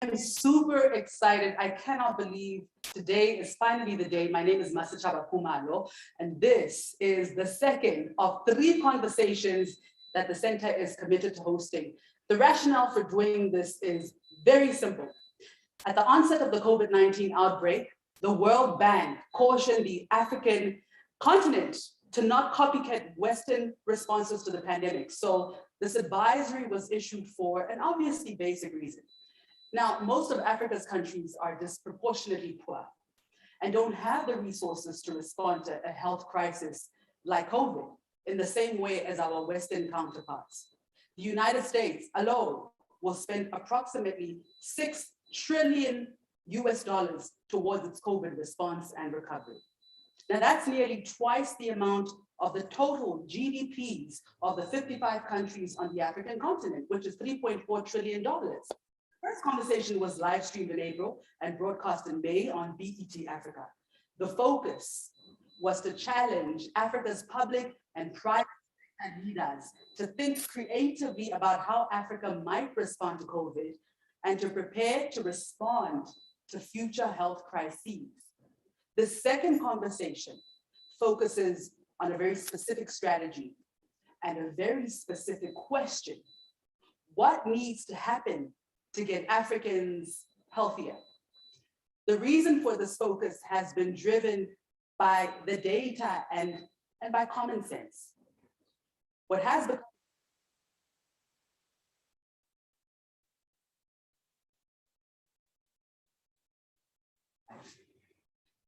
I'm super excited. I cannot believe today is finally the day. My name is Masachaba Kumalo, and this is the second of 3 conversations that the center is committed to hosting. The rationale for doing this is very simple. At the onset of the COVID-19 outbreak, the World Bank cautioned the African continent to not copycat Western responses to the pandemic. So this advisory was issued for an obviously basic reason. Now, most of Africa's countries are disproportionately poor and don't have the resources to respond to a health crisis like COVID in the same way as our Western counterparts. The United States alone will spend approximately $6 trillion towards its COVID response and recovery. Now that's nearly twice the amount of the total GDPs of the 55 countries on the African continent, which is $3.4 trillion. First conversation was live streamed in April and broadcast in May on BET Africa. The focus was to challenge Africa's public and private leaders to think creatively about how Africa might respond to COVID and to prepare to respond to future health crises. The second conversation focuses on a very specific strategy and a very specific question. What needs to happen to get Africans healthier? The reason for this focus has been driven by the data and by common sense. What has become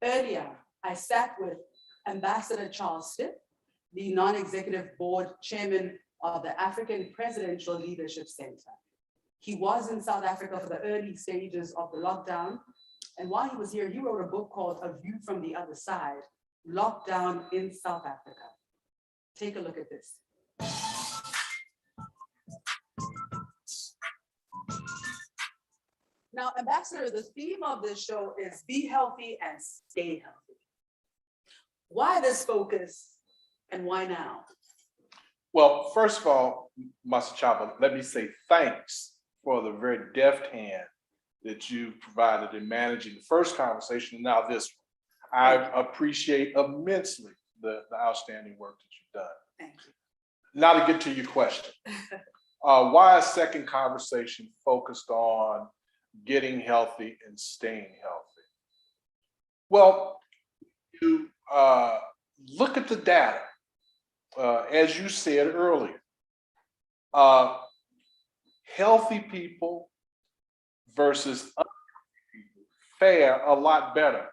earlier, I sat with Ambassador Charles Stipp, the non-executive board chairman of the African Presidential Leadership Center. He was in South Africa for the early stages of the lockdown. And while he was here, he wrote a book called A View from the Other Side, Lockdown in South Africa. Take a look at this. Now, Ambassador, the theme of this show is be healthy and stay healthy. Why this focus and why now? Well, first of all, Masachaba, let me say thanks for the very deft hand that you provided in managing the first conversation and now this one. I appreciate immensely the outstanding work that you've done. Thank you. Now to get to your question. Why a second conversation focused on getting healthy and staying healthy? Well, you look at the data. As you said earlier, healthy people versus unhealthy people fare a lot better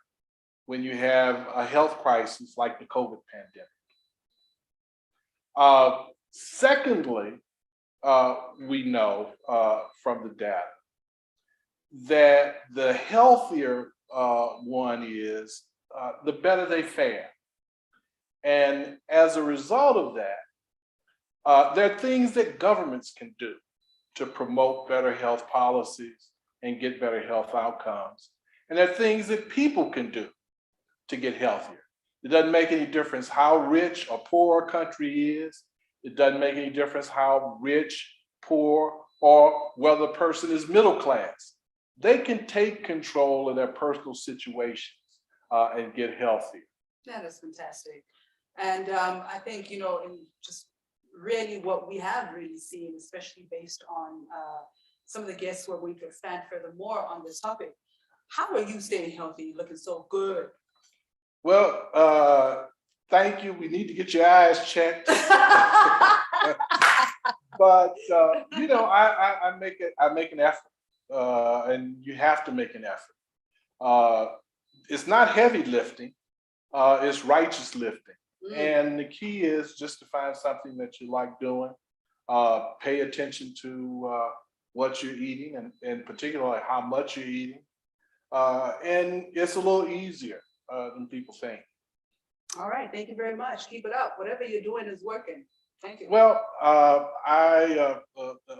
when you have a health crisis like the COVID pandemic. Secondly, we know from the data that the healthier one is, the better they fare. And as a result of that, there are things that governments can do to promote better health policies and get better health outcomes. And there are things that people can do to get healthier. It doesn't make any difference how rich or poor a country is. It doesn't make any difference how rich, poor, or whether a person is middle class. They can take control of their personal situations and get healthier. That is fantastic. And I think, in just really what we have really seen, especially based on some of the guests who are going to expand furthermore on this topic. How are you staying healthy, looking so good? Well, thank you. We need to get your eyes checked. But I make an effort, and you have to make an effort. It's not heavy lifting, it's righteous lifting. And the key is just to find something that you like doing, pay attention to what you're eating and particularly how much you're eating. And it's a little easier than people think. All right, thank you very much. Keep it up. Whatever you're doing is working. Thank you. Well, I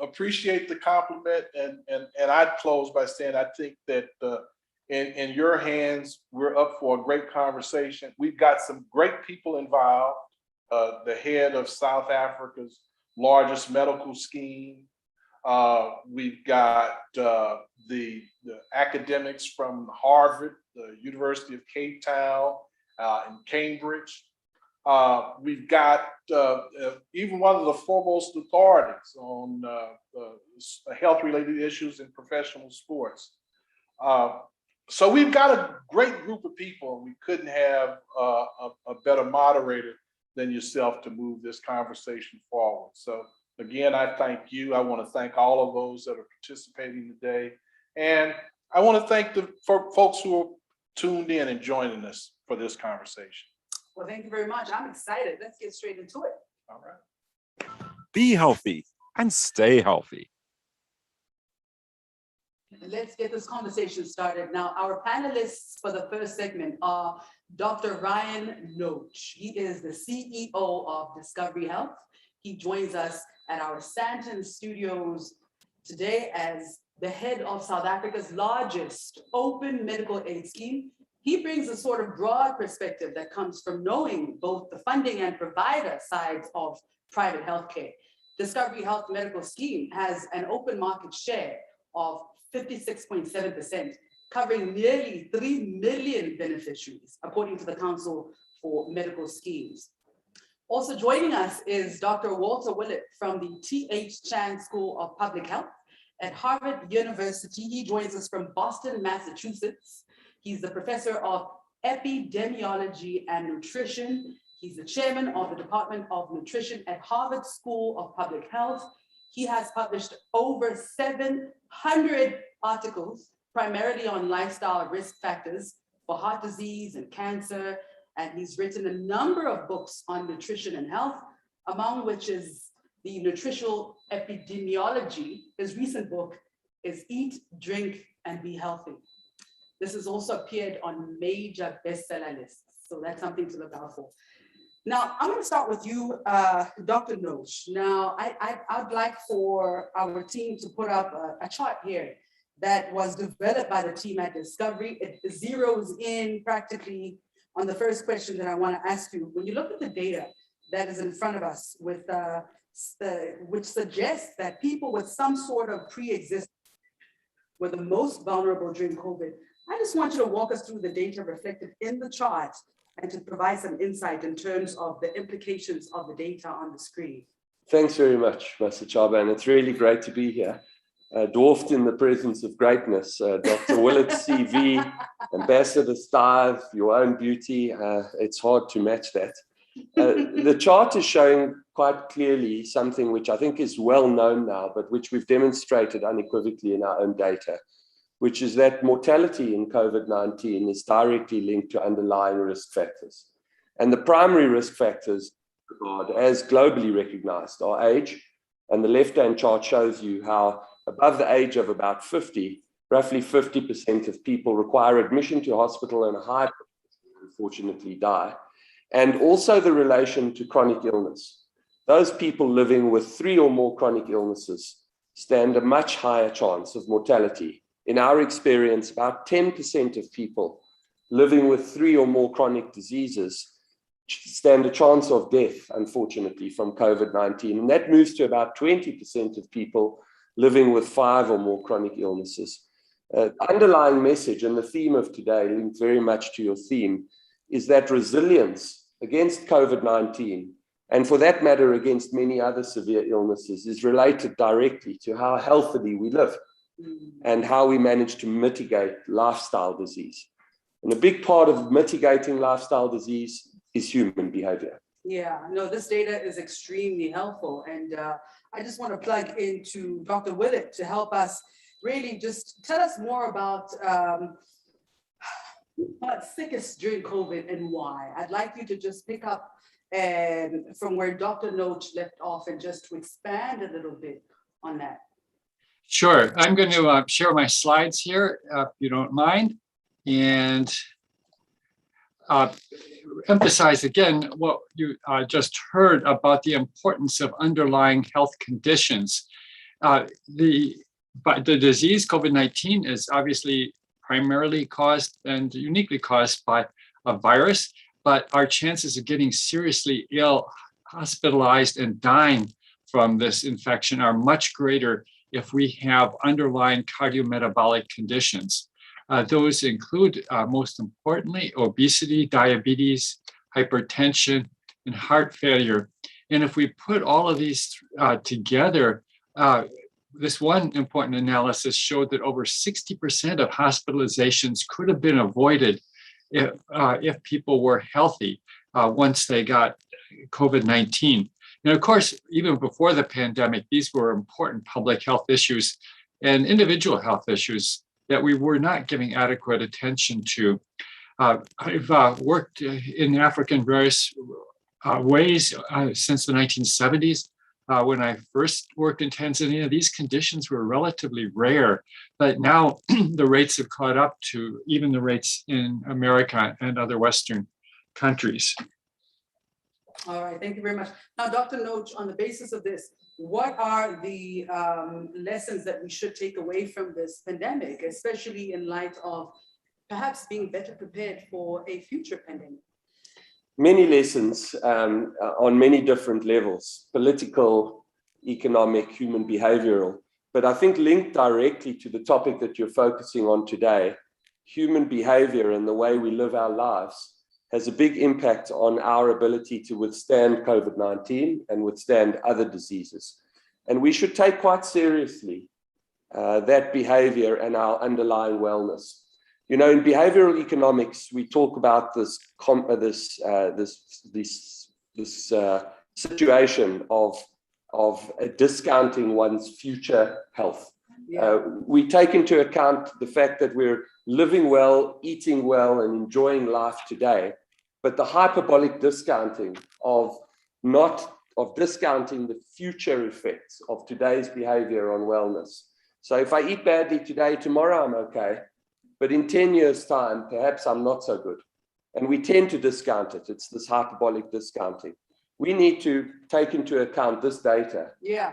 appreciate the compliment, and I'd close by saying I think that in your hands, we're up for a great conversation. We've got some great people involved. The head of South Africa's largest medical scheme, We've got the academics from Harvard, the University of Cape Town, and Cambridge. We've got even one of the foremost authorities on health-related issues in professional sports. So we've got a great group of people, and we couldn't have a better moderator than yourself to move this conversation forward. So again, I thank you. I want to thank all of those that are participating today. And I want to thank the folks who are tuned in and joining us for this conversation. Well, thank you very much. I'm excited. Let's get straight into it. All right. Be healthy and stay healthy. Let's get this conversation started. Now, our panelists for the first segment are Dr. Ryan Noach. He is the CEO of Discovery Health. He joins us at our Sandton studios today as the head of South Africa's largest open medical aid scheme. He brings a sort of broad perspective that comes from knowing both the funding and provider sides of private healthcare. Discovery Health Medical Scheme has an open market share of 56.7%, covering nearly 3 million beneficiaries, according to the Council for Medical Schemes. Also joining us is Dr. Walter Willett from the T.H. Chan School of Public Health at Harvard University. He joins us from Boston, Massachusetts. He's the professor of epidemiology and nutrition. He's the chairman of the Department of Nutrition at Harvard School of Public Health. He has published over 700 articles, primarily on lifestyle risk factors for heart disease and cancer. And he's written a number of books on nutrition and health, among which is the Nutritional Epidemiology. His recent book is Eat, Drink, and Be Healthy. This has also appeared on major bestseller lists, so that's something to look out for. Now, I'm going to start with you, Dr. Noach. Now, I'd like for our team to put up a chart here that was developed by the team at Discovery. It zeroes in practically on the first question that I want to ask you. When you look at the data that is in front of us, with which suggests that people with some sort of pre-existing were the most vulnerable during COVID, I just want you to walk us through the data reflected in the chart and to provide some insight in terms of the implications of the data on the screen. Thanks very much, Master Chaba, and it's really great to be here. Dwarfed in the presence of greatness, Dr. Willett's CV, Ambassador Steve, your own beauty, it's hard to match that. The chart is showing quite clearly something which I think is well known now, but which we've demonstrated unequivocally in our own data, which is that mortality in COVID-19 is directly linked to underlying risk factors. And the primary risk factors, as globally recognized, are age. And the left-hand chart shows you how above the age of about 50, roughly 50% of people require admission to hospital, and a high percentage unfortunately die. And also the relation to chronic illness. Those people living with 3 or more chronic illnesses stand a much higher chance of mortality. In our experience, about 10% of people living with 3 or more chronic diseases stand a chance of death, unfortunately, from COVID-19. And that moves to about 20% of people living with 5 or more chronic illnesses. The underlying message and the theme of today, linked very much to your theme, is that resilience against COVID-19, and for that matter, against many other severe illnesses, is related directly to how healthily we live and how we manage to mitigate lifestyle disease. And a big part of mitigating lifestyle disease is human behavior. Yeah, no, this data is extremely helpful. And I just want to plug into Dr. Willett to help us really just tell us more about what's sickest during COVID and why. I'd like you to just pick up from where Dr. Noach left off and just to expand a little bit on that. Sure, I'm going to share my slides here, if you don't mind, and emphasize again what you just heard about the importance of underlying health conditions. The disease COVID-19 is obviously primarily caused and uniquely caused by a virus, but our chances of getting seriously ill, hospitalized, and dying from this infection are much greater if we have underlying cardiometabolic conditions. Those include, most importantly, obesity, diabetes, hypertension, and heart failure. And if we put all of these together, this one important analysis showed that over 60% of hospitalizations could have been avoided if people were healthy once they got COVID-19. And of course, even before the pandemic, these were important public health issues and individual health issues that we were not giving adequate attention to. I've worked in Africa in various ways since the 1970s. When I first worked in Tanzania, these conditions were relatively rare, but now the rates have caught up to even the rates in America and other Western countries. All right, thank you very much. Now, Dr. Noach, on the basis of this, what are the lessons that we should take away from this pandemic, especially in light of perhaps being better prepared for a future pandemic? Many lessons on many different levels, political, economic, human behavioral. But I think linked directly to the topic that you're focusing on today, human behavior and the way we live our lives has a big impact on our ability to withstand COVID-19 and withstand other diseases. And we should take quite seriously that behavior and our underlying wellness. You know, in behavioral economics, we talk about this situation of discounting one's future health. Yeah. We take into account the fact that we're living well, eating well, and enjoying life today, but the hyperbolic discounting of discounting the future effects of today's behavior on wellness. So if I eat badly today, tomorrow I'm okay, but in 10 years' time, perhaps I'm not so good. And we tend to discount it. It's this hyperbolic discounting. We need to take into account this data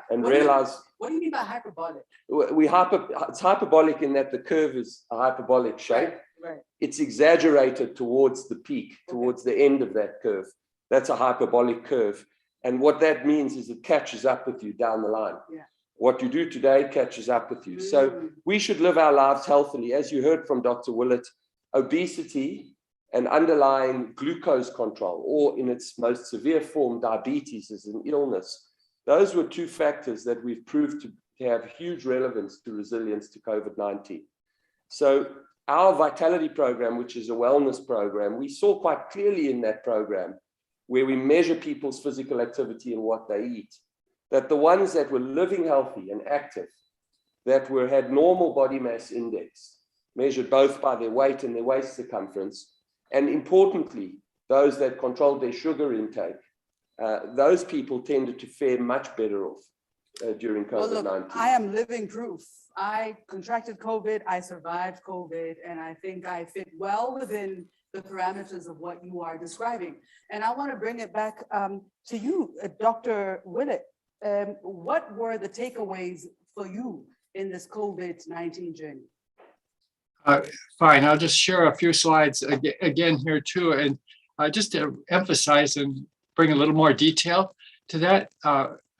and realize. What do you mean by hyperbolic? It's hyperbolic in that the curve is a hyperbolic shape. Right. It's exaggerated towards the peak, towards the end of that curve. That's a hyperbolic curve. And what that means is it catches up with you down the line. Yeah. What you do today catches up with you. So we should live our lives healthily. As you heard from Dr. Willett, obesity and underlying glucose control, or in its most severe form, diabetes is an illness. Those were two factors that we've proved to have huge relevance to resilience to COVID-19. So our Vitality program, which is a wellness program, we saw quite clearly in that program where we measure people's physical activity and what they eat, that the ones that were living healthy and active, that had normal body mass index, measured both by their weight and their waist circumference, and importantly, those that controlled their sugar intake, those people tended to fare much better off during COVID-19. Well, look, I am living proof. I contracted COVID, I survived COVID, and I think I fit well within the parameters of what you are describing. And I want to bring it back to you, Dr. Willett. What were the takeaways for you in this COVID-19 journey? Fine, I'll just share a few slides again here too, and just to emphasize and bring a little more detail to that,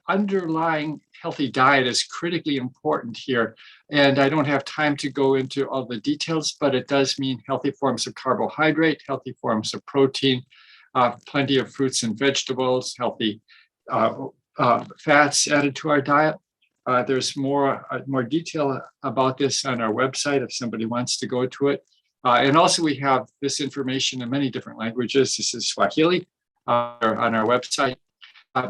underlying healthy diet is critically important here. And I don't have time to go into all the details, but it does mean healthy forms of carbohydrate, healthy forms of protein, plenty of fruits and vegetables, healthy fats added to our diet. There's more detail about this on our website if somebody wants to go to it. And also we have this information in many different languages. This is Swahili on our website.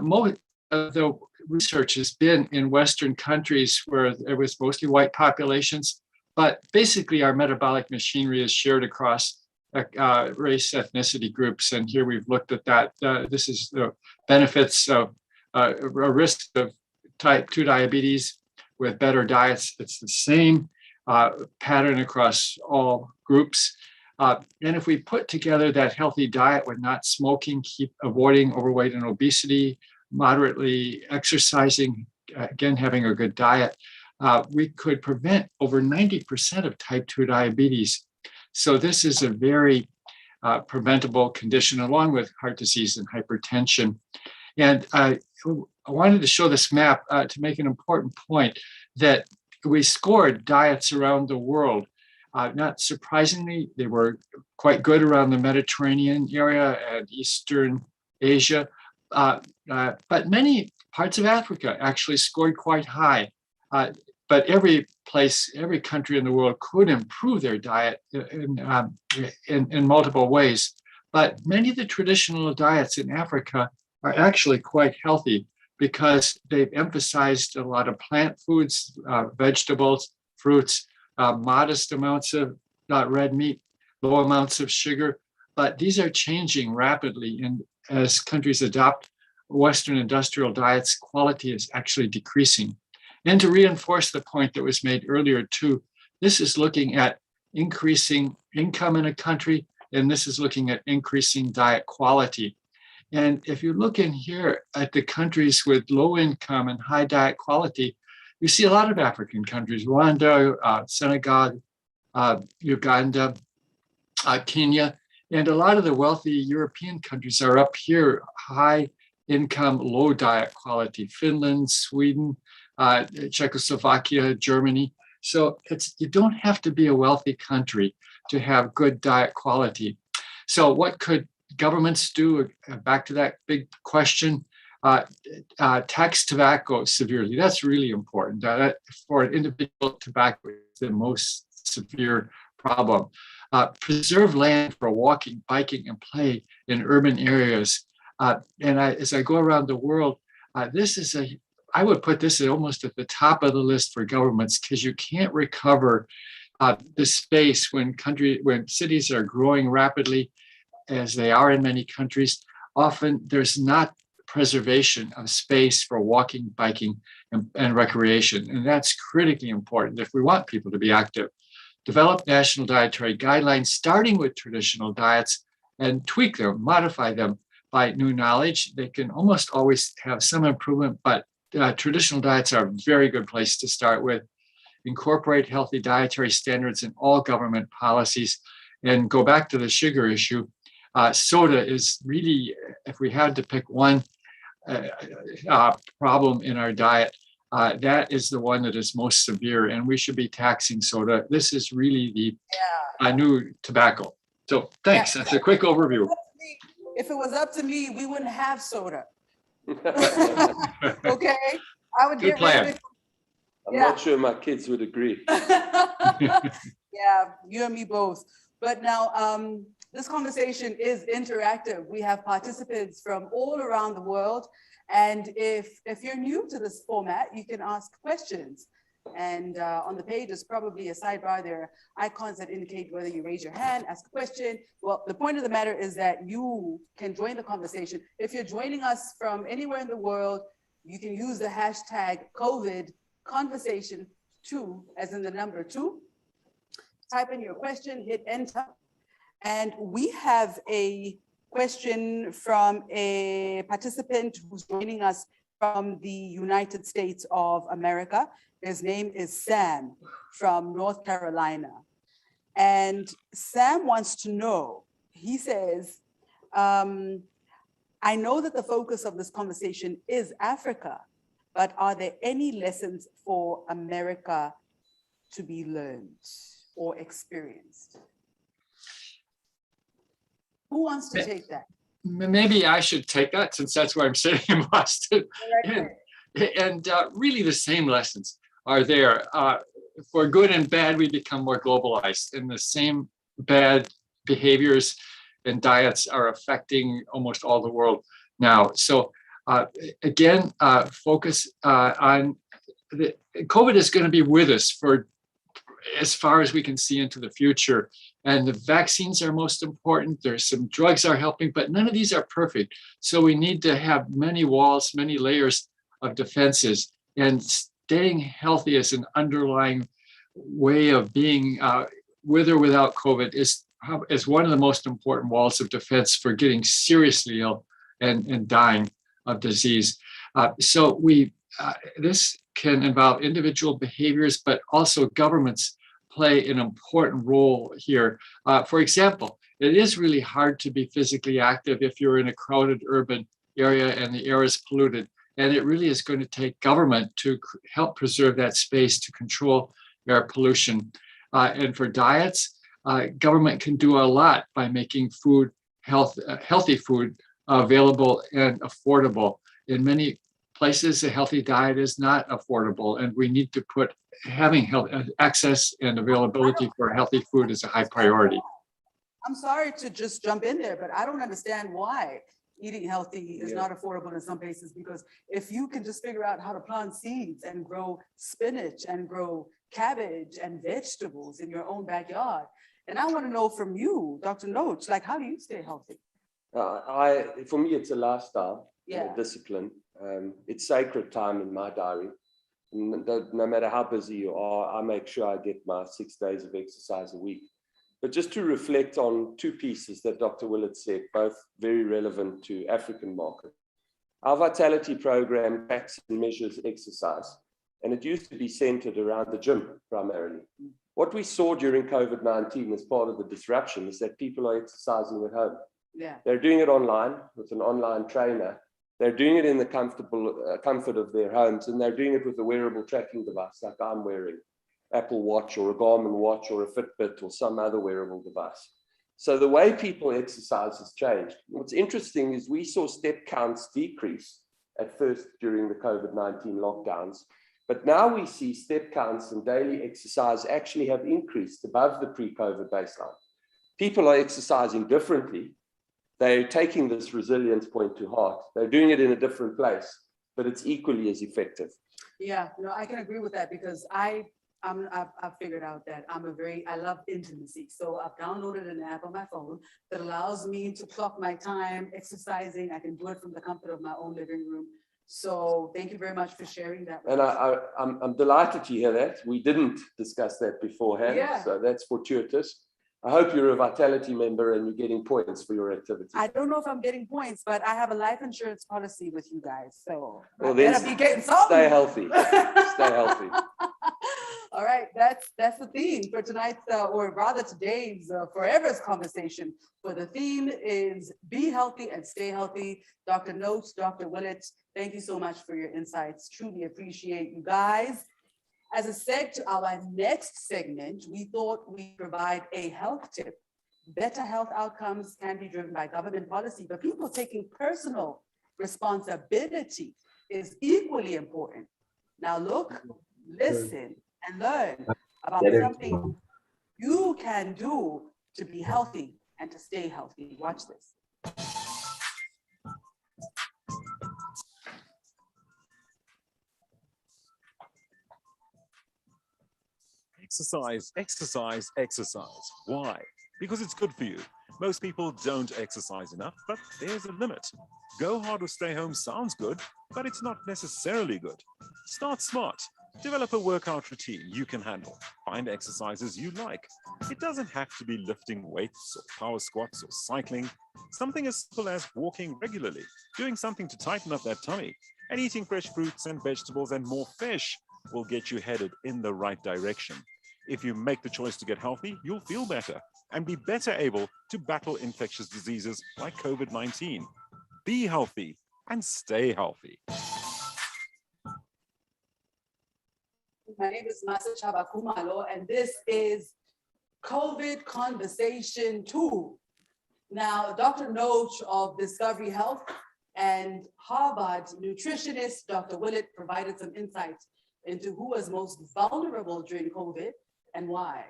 Most of the research has been in Western countries where it was mostly white populations, but basically our metabolic machinery is shared across race, ethnicity groups. And here we've looked at that. This is the benefits of a risk of type 2 diabetes with better diets. It's the same pattern across all groups. And if we put together that healthy diet with not smoking, keep avoiding overweight and obesity, moderately exercising, again, having a good diet, we could prevent over 90% of type 2 diabetes. So this is a very preventable condition along with heart disease and hypertension. And I wanted to show this map to make an important point. that we scored diets around the world. Not surprisingly, they were quite good around the Mediterranean area and Eastern Asia, but many parts of Africa actually scored quite high. But every place, every country in the world could improve their diet in multiple ways. But many of the traditional diets in Africa are actually quite healthy because they've emphasized a lot of plant foods, vegetables, fruits, modest amounts of red meat, low amounts of sugar. But these are changing rapidly. And as countries adopt Western industrial diets, quality is actually decreasing. And to reinforce the point that was made earlier too, this is looking at increasing income in a country, and this is looking at increasing diet quality. And if you look in here at the countries with low income and high diet quality, you see a lot of African countries, Rwanda, Senegal, Uganda, Kenya, and a lot of the wealthy European countries are up here, high income, low diet quality, Finland, Sweden, Czechoslovakia, Germany. So you don't have to be a wealthy country to have good diet quality. So what could governments do? Back to that big question, tax tobacco severely. That's really important. For an individual, tobacco is the most severe problem. Preserve land for walking, biking, and play in urban areas. As I go around the world, I would put this almost at the top of the list for governments, because you can't recover the space when cities are growing rapidly, as they are in many countries. Often there's not preservation of space for walking, biking, and recreation. And that's critically important if we want people to be active. Develop national dietary guidelines, starting with traditional diets, and tweak them, modify them by new knowledge. They can almost always have some improvement, but traditional diets are a very good place to start with. Incorporate healthy dietary standards in all government policies. And go back to the sugar issue. Soda is really, if we had to pick one problem in our diet, that is the one that is most severe, and we should be taxing soda. This is really the new tobacco. So thanks. That's a quick overview. If it was up to me, we wouldn't have soda. Okay, I would Good get rid of it. I'm not sure my kids would agree. Yeah, you and me both. But now this conversation is interactive. We have participants from all around the world. And if you're new to this format, you can ask questions. And on the page is probably a sidebar. There are icons that indicate whether you raise your hand, ask a question. Well, the point of the matter is that you can join the conversation. If you're joining us from anywhere in the world, you can use the hashtag COVID conversation 2, as in the number 2. Type in your question, hit enter. And we have a question from a participant who's joining us from the United States of America. His name is Sam from North Carolina. And Sam wants to know, he says, I know that the focus of this conversation is Africa, but are there any lessons for America to be learned or experienced? Who wants to take that? Maybe I should take that, since that's where I'm sitting in Boston. And really the same lessons are there. For good and bad, we become more globalized, and the same bad behaviors and diets are affecting almost all the world now. So again, focus on COVID is going to be with us for as far as we can see into the future. And the vaccines are most important. There's some drugs are helping, but none of these are perfect. So we need to have many walls, many layers of defenses, and staying healthy as an underlying way of being with or without COVID is one of the most important walls of defense for getting seriously ill and dying of disease. So this can involve individual behaviors, but also governments play an important role here. For example, it is really hard to be physically active if you're in a crowded urban area and the air is polluted. And it really is going to take government to help preserve that space to control air pollution. And for diets, government can do a lot by making food healthy food available and affordable. In many places, a healthy diet is not affordable, and we need to put having health access and availability for healthy food is a high priority. I'm sorry to just jump in there, but I don't understand why eating healthy is not affordable in some places, because if you can just figure out how to plant seeds and grow spinach and grow cabbage and vegetables in your own backyard. And I want to know from you, Dr. Noach, like, how do you stay healthy? For me, it's a lifestyle, Yeah. a discipline. It's sacred time in my diary. No matter how busy you are, I make sure I get my 6 days of exercise a week. But just to reflect on two pieces that Dr. Willett said, both very relevant to African markets. Our Vitality program tracks and measures exercise, and it used to be centered around the gym primarily. What we saw during COVID-19 as part of the disruption is that people are exercising at home. Yeah. They're doing it online with an online trainer. They're doing it in the comfort of their homes, and they're doing it with a wearable tracking device like I'm wearing. Apple Watch or a Garmin watch or a Fitbit or some other wearable device. So the way people exercise has changed. What's interesting is we saw step counts decrease at first during the COVID-19 lockdowns, but now we see step counts and daily exercise actually have increased above the pre-COVID baseline. People are exercising differently. They're taking this resilience point to heart. They're doing it in a different place, but it's equally as effective. Yeah, no, I can agree with that, because I've figured out that I love intimacy. So I've downloaded an app on my phone that allows me to clock my time exercising. I can do it from the comfort of my own living room. So thank you very much for sharing that. And I'm delighted to hear that. We didn't discuss that beforehand, so that's fortuitous. I hope you're a Vitality member and you're getting points for your activity. I don't know if I'm getting points, but I have a life insurance policy with you guys, so well, I better be getting something. Stay healthy. Stay healthy. All right, that's the theme for tonight's, or rather today's Forever's conversation. For the theme is be healthy and stay healthy. Dr. Noach, Dr. Willett, thank you so much for your insights. Truly appreciate you guys. As a seg to our next segment, we thought we'd provide a health tip. Better health outcomes can be driven by government policy, but people taking personal responsibility is equally important. Now look, listen, and learn about something you can do to be healthy and to stay healthy. Watch this. Exercise, exercise, exercise. Why? Because it's good for you. Most people don't exercise enough, but there's a limit. Go hard or stay home sounds good, but it's not necessarily good. Start smart. Develop a workout routine you can handle. Find exercises you like. It doesn't have to be lifting weights or power squats or cycling. Something as simple as walking regularly, doing something to tighten up that tummy, and eating fresh fruits and vegetables and more fish will get you headed in the right direction. If you make the choice to get healthy, you'll feel better and be better able to battle infectious diseases like COVID-19. Be healthy and stay healthy. My name is Masachaba Kumalo, and this is COVID Conversation 2. Now, Dr. Noach of Discovery Health and Harvard nutritionist Dr. Willett provided some insights into who was most vulnerable during COVID and why.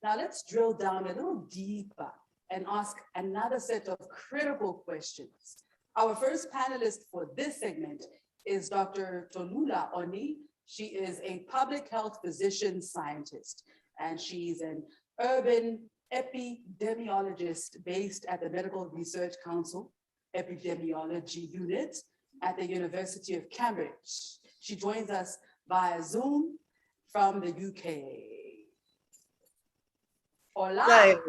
Now let's drill down a little deeper and ask another set of critical questions. Our first panelist for this segment is Dr. Tolula Oni. She is a public health physician scientist, and she's an urban epidemiologist based at the Medical Research Council Epidemiology Unit at the University of Cambridge. She joins us via Zoom from the UK. Hola.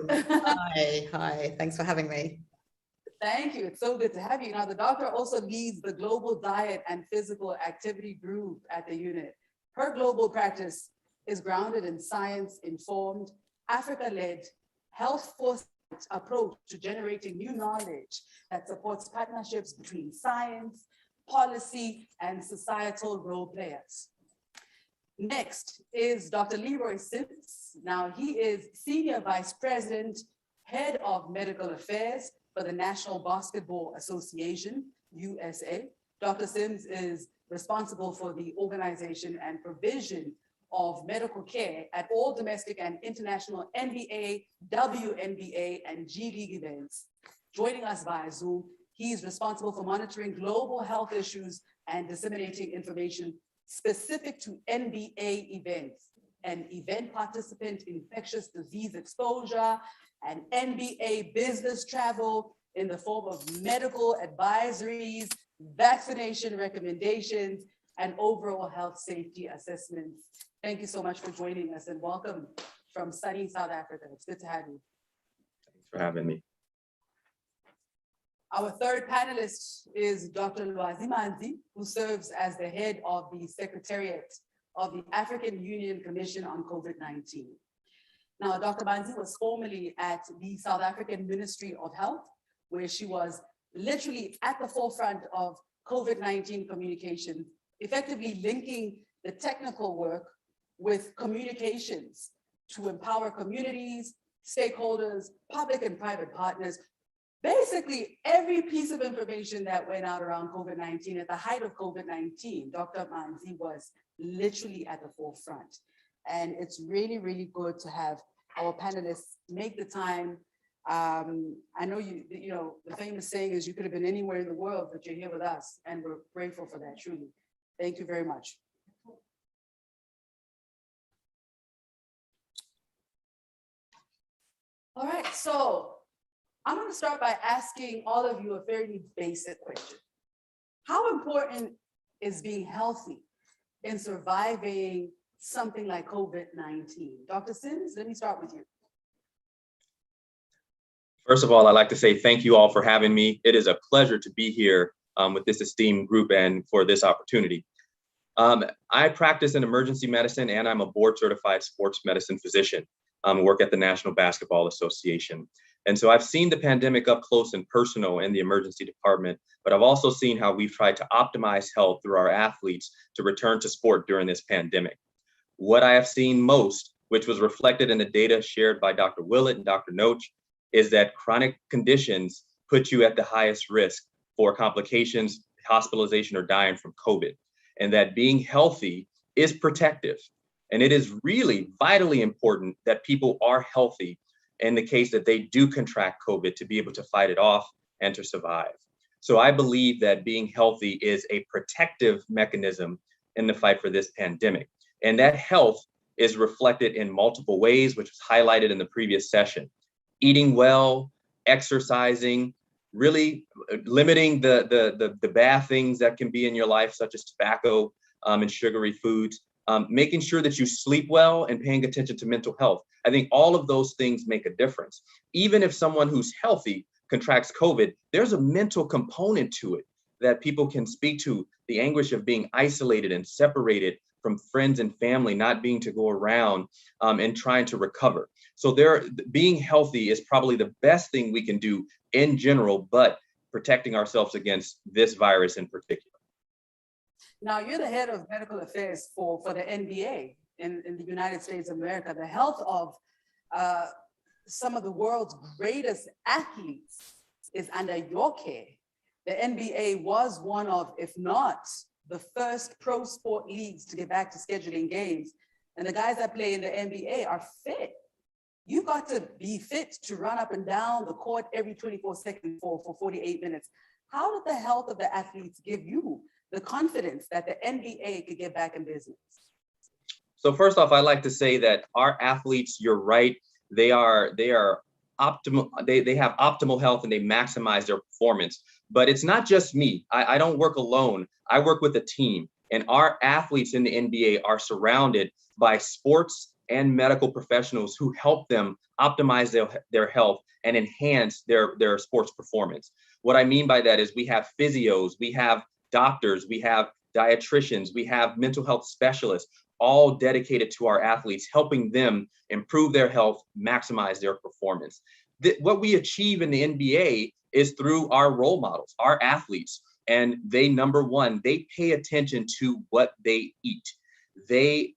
Hi, thanks for having me. Thank you, it's so good to have you. Now, the doctor also leads the Global Diet and Physical Activity Group at the unit. Her global practice is grounded in science-informed, Africa-led, health-forced approach to generating new knowledge that supports partnerships between science, policy, and societal role players. Next is Dr. Leroy Sims. Now, he is Senior Vice President, Head of Medical Affairs for the National Basketball Association, USA. Dr. Sims is responsible for the organization and provision of medical care at all domestic and international NBA, WNBA, and G League events. Joining us via Zoom, he's responsible for monitoring global health issues and disseminating information specific to NBA events, an event participant, infectious disease exposure, and NBA business travel in the form of medical advisories, vaccination recommendations, and overall health safety assessments. Thank you so much for joining us and welcome from sunny South Africa. It's good to have you. Thanks for having me. Our third panelist is Dr. Lwazi Manzi, who serves as the head of the Secretariat of the African Union Commission on COVID-19. Now, Dr. Manzi was formerly at the South African Ministry of Health, where she was literally at the forefront of COVID-19 communication, effectively linking the technical work with communications to empower communities, stakeholders, public and private partners. Basically, every piece of information that went out around COVID-19, at the height of COVID-19, Dr. Manzi was literally at the forefront. And it's really, really good to have our panelists make the time. I know you know, the famous saying is you could have been anywhere in the world, but you're here with us, and we're grateful for that, truly. Thank you very much. All right, so I'm going to start by asking all of you a very basic question. How important is being healthy in surviving something like COVID-19? Dr. Sims, let me start with you. First of all, I'd like to say thank you all for having me. It is a pleasure to be here with this esteemed group and for this opportunity. I practice in emergency medicine and I'm a board certified sports medicine physician. Work at the National Basketball Association. And so I've seen the pandemic up close and personal in the emergency department, but I've also seen how we've tried to optimize health through our athletes to return to sport during this pandemic. What I have seen most, which was reflected in the data shared by Dr. Willett and Dr. Noach, is that chronic conditions put you at the highest risk for complications, hospitalization, or dying from COVID, and that being healthy is protective. And it is really vitally important that people are healthy in the case that they do contract COVID to be able to fight it off and to survive. So I believe that being healthy is a protective mechanism in the fight for this pandemic. And that health is reflected in multiple ways, which was highlighted in the previous session. Eating well, exercising, really limiting the bad things that can be in your life, such as tobacco and sugary foods. Making sure that you sleep well and paying attention to mental health. I think all of those things make a difference. Even if someone who's healthy contracts COVID, there's a mental component to it that people can speak to, the anguish of being isolated and separated from friends and family, not being to go around and trying to recover. So being healthy is probably the best thing we can do in general, but protecting ourselves against this virus in particular. Now, you're the head of medical affairs for the NBA in the United States of America. The health of some of the world's greatest athletes is under your care. The NBA was one of, if not the first pro sport leagues to get back to scheduling games. And the guys that play in the NBA are fit. You've got to be fit to run up and down the court every 24 seconds for 48 minutes. How did the health of the athletes give you the confidence that the NBA could get back in business? So first off, I'd like to say that our athletes, you're right, they are optimal, they have optimal health and they maximize their performance. But it's not just me. I don't work alone. I work with a team. And our athletes in the NBA are surrounded by sports and medical professionals who help them optimize their health and enhance their sports performance. What I mean by that is we have physios, we have doctors, we have dietitians, we have mental health specialists, all dedicated to our athletes, helping them improve their health, maximize their performance. What we achieve in the NBA is through our role models, our athletes And they, number one, they pay attention to what they eat. They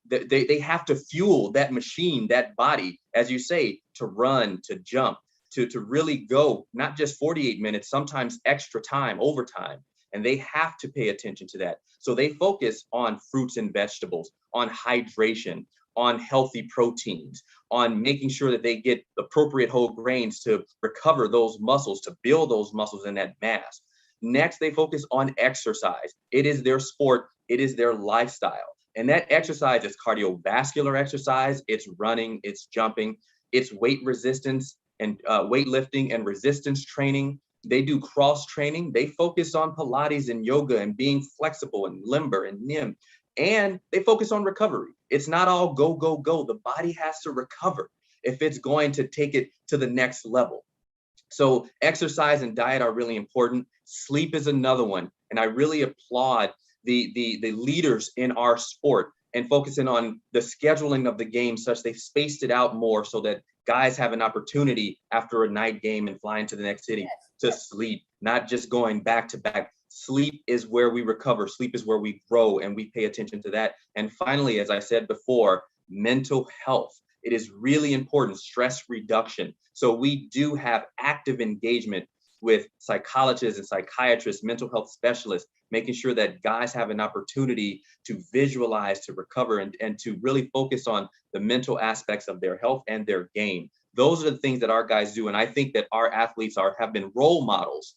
have to fuel that machine, that body, as you say, to run, to jump, to really go, not just 48 minutes, sometimes extra time, overtime. And they have to pay attention to that. So they focus on fruits and vegetables, on hydration, on healthy proteins, on making sure that they get appropriate whole grains to recover those muscles, to build those muscles in that mass. Next, they focus on exercise. It is their sport, it is their lifestyle. And that exercise is cardiovascular exercise, it's running, it's jumping, it's weight resistance and weightlifting and resistance training. They do cross training. They focus on Pilates and yoga and being flexible and limber and nim. And they focus on recovery. It's not all go, go, go. The body has to recover if it's going to take it to the next level. So exercise and diet are really important. Sleep is another one. And I really applaud the leaders in our sport and focusing on the scheduling of the game such they've spaced it out more so that guys have an opportunity after a night game and flying to the next city to sleep, not just going back to back. Sleep is where we recover. Sleep is where we grow, and we pay attention to that. And finally, as I said before, mental health. It is really important, stress reduction. So we do have active engagement with psychologists and psychiatrists, mental health specialists, making sure that guys have an opportunity to visualize, to recover, and to really focus on the mental aspects of their health and their game. Those are the things that our guys do. And I think that our athletes have been role models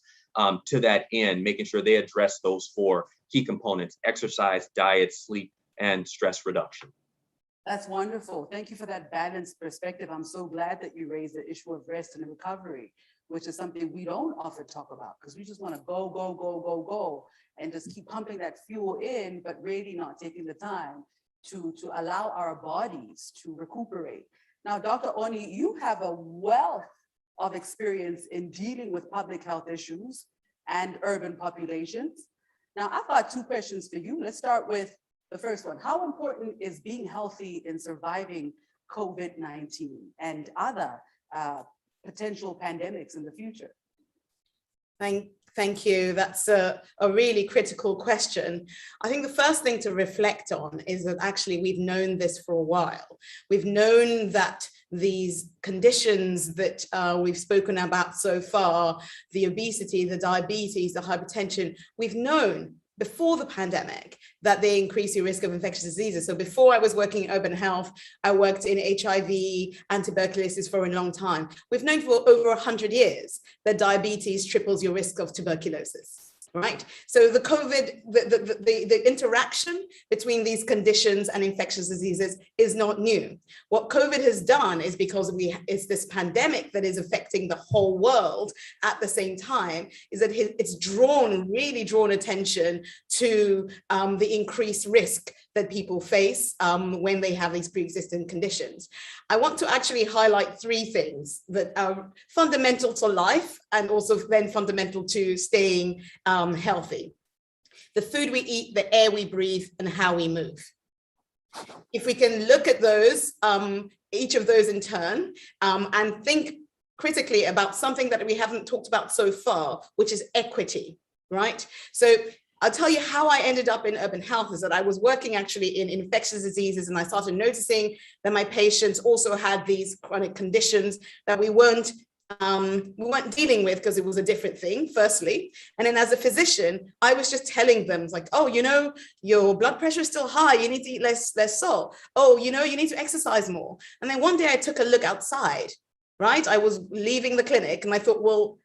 to that end, making sure they address those four key components: exercise, diet, sleep, and stress reduction. That's wonderful. Thank you for that balanced perspective. I'm so glad that you raised the issue of rest and recovery, which is something we don't often talk about because we just want to go, go, go, go, go, and just keep pumping that fuel in, but really not taking the time to allow our bodies to recuperate. Now, Dr. Oni, you have a wealth of experience in dealing with public health issues and urban populations. Now, I've got two questions for you. Let's start with the first one. How important is being healthy in surviving COVID-19 and other potential pandemics in the future? Thank you. That's a really critical question. I think the first thing to reflect on is that actually we've known this for a while. We've known that these conditions that we've spoken about so far, the obesity, the diabetes, the hypertension, we've known before the pandemic that they increase your risk of infectious diseases. So before I was working in urban health, I worked in HIV and tuberculosis for a long time. We've known for over 100 years that diabetes triples your risk of tuberculosis. Right. So the COVID, the interaction between these conditions and infectious diseases is not new. What COVID has done is because it's this pandemic that is affecting the whole world at the same time, is that it's really drawn attention to the increased risk that people face when they have these pre-existing conditions. I want to actually highlight three things that are fundamental to life and also then fundamental to staying healthy. The food we eat, the air we breathe, and how we move. If we can look at those, each of those in turn, and think critically about something that we haven't talked about so far, which is equity, right? So I'll tell you how I ended up in urban health is that I was working actually in infectious diseases, and I started noticing that my patients also had these chronic conditions that we weren't dealing with because it was a different thing, firstly. And then as a physician, I was just telling them like, oh, you know, your blood pressure is still high. You need to eat less salt. Oh, you know, you need to exercise more. And then one day I took a look outside, right? I was leaving the clinic and I thought, well,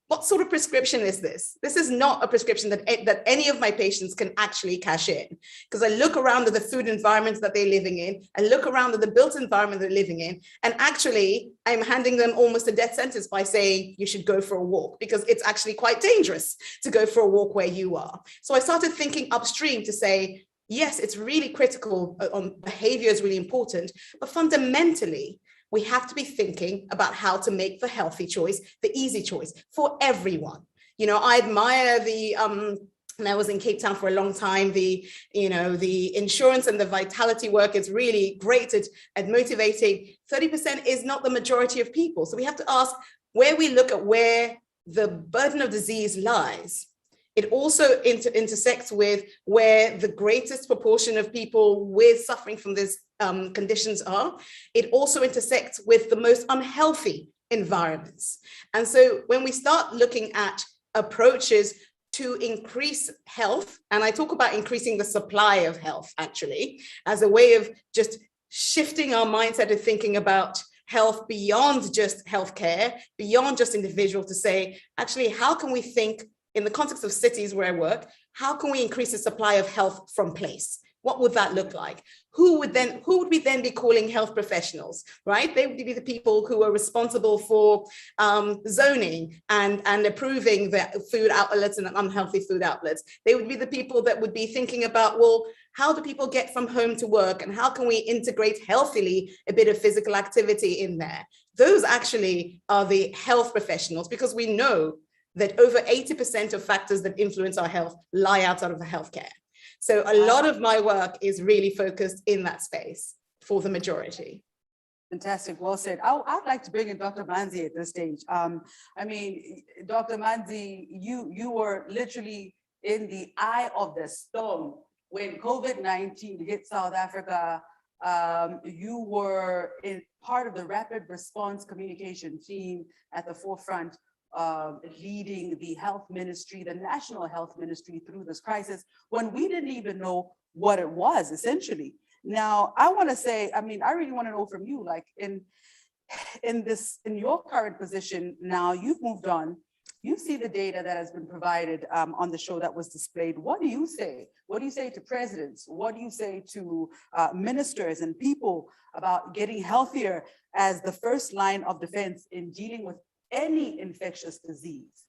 what sort of prescription is this? This is not a prescription that any of my patients can actually cash in. Because I look around at the food environments that they're living in, I look around at the built environment they're living in, and actually I'm handing them almost a death sentence by saying you should go for a walk, because it's actually quite dangerous to go for a walk where you are. So I started thinking upstream to say, yes, it's really critical, behavior is really important, but fundamentally, we have to be thinking about how to make the healthy choice, the easy choice for everyone. You know, I admire and I was in Cape Town for a long time, the insurance and the vitality work is really great at motivating. 30% is not the majority of people. So we have to ask where we look at where the burden of disease lies, it also intersects with where the greatest proportion of people with suffering from these conditions are. It also intersects with the most unhealthy environments. And so when we start looking at approaches to increase health, and I talk about increasing the supply of health actually, as a way of just shifting our mindset of thinking about health beyond just healthcare, beyond just individual, to say, actually, how can we think in the context of cities where I work, how can we increase the supply of health from place? What would that look like? Who would we then be calling health professionals, right? They would be the people who are responsible for zoning and approving the food outlets and unhealthy food outlets. They would be the people that would be thinking about, well, how do people get from home to work, and how can we integrate healthily a bit of physical activity in there? Those actually are the health professionals, because we know that over 80% of factors that influence our health lie outside of the healthcare. So a lot of my work is really focused in that space for the majority. Fantastic, well said. I'd like to bring in Dr. Manzi at this stage. I mean, Dr. Manzi, you were literally in the eye of the storm when COVID-19 hit South Africa. You were in part of the rapid response communication team at the forefront, leading the health ministry, the national health ministry, through this crisis when we didn't even know what it was, essentially. Now, I want to say, I mean, I really want to know from you, like in your current position now, you've moved on, you see the data that has been provided on the show that was displayed. What do you say? What do you say to presidents? What do you say to ministers and people about getting healthier as the first line of defense in dealing with any infectious disease?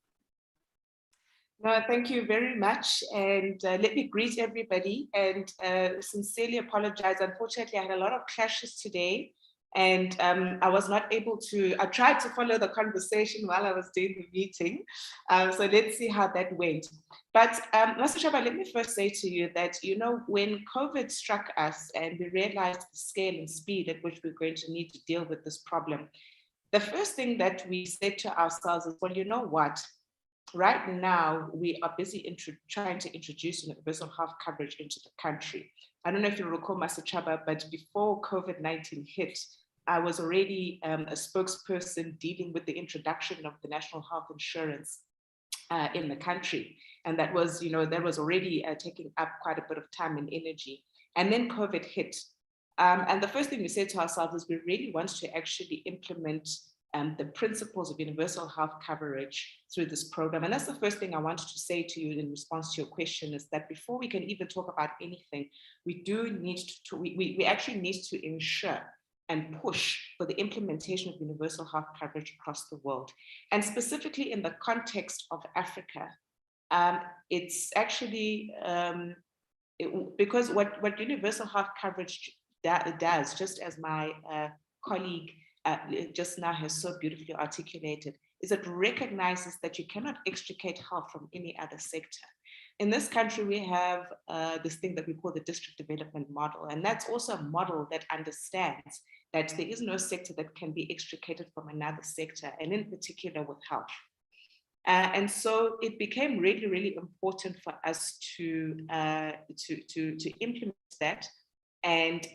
No, thank you very much. And let me greet everybody and sincerely apologize. Unfortunately, I had a lot of clashes today, and I was not able to, I tried to follow the conversation while I was doing the meeting. So let's see how that went. But Master Chaba, let me first say to you that, you know, when COVID struck us and we realized the scale and speed at which we're going to need to deal with this problem, the first thing that we said to ourselves is, well, you know what? Right now, we are busy trying to introduce universal health coverage into the country. I don't know if you recall, Master Chaba, but before COVID-19 hit, I was already a spokesperson dealing with the introduction of the national health insurance in the country. And that was, you know, that was already taking up quite a bit of time and energy. And then COVID hit. And the first thing we said to ourselves is we really want to actually implement the principles of universal health coverage through this program. And that's the first thing I wanted to say to you in response to your question, is that before we can even talk about anything, we do need to, we actually need to ensure and push for the implementation of universal health coverage across the world. And specifically in the context of Africa, it's actually, because what universal health coverage does, just as my colleague just now has so beautifully articulated, is it recognizes that you cannot extricate health from any other sector. In this country, we have this thing that we call the district development model. And that's also a model that understands that there is no sector that can be extricated from another sector, and in particular with health. And so it became really, really important for us to implement that. And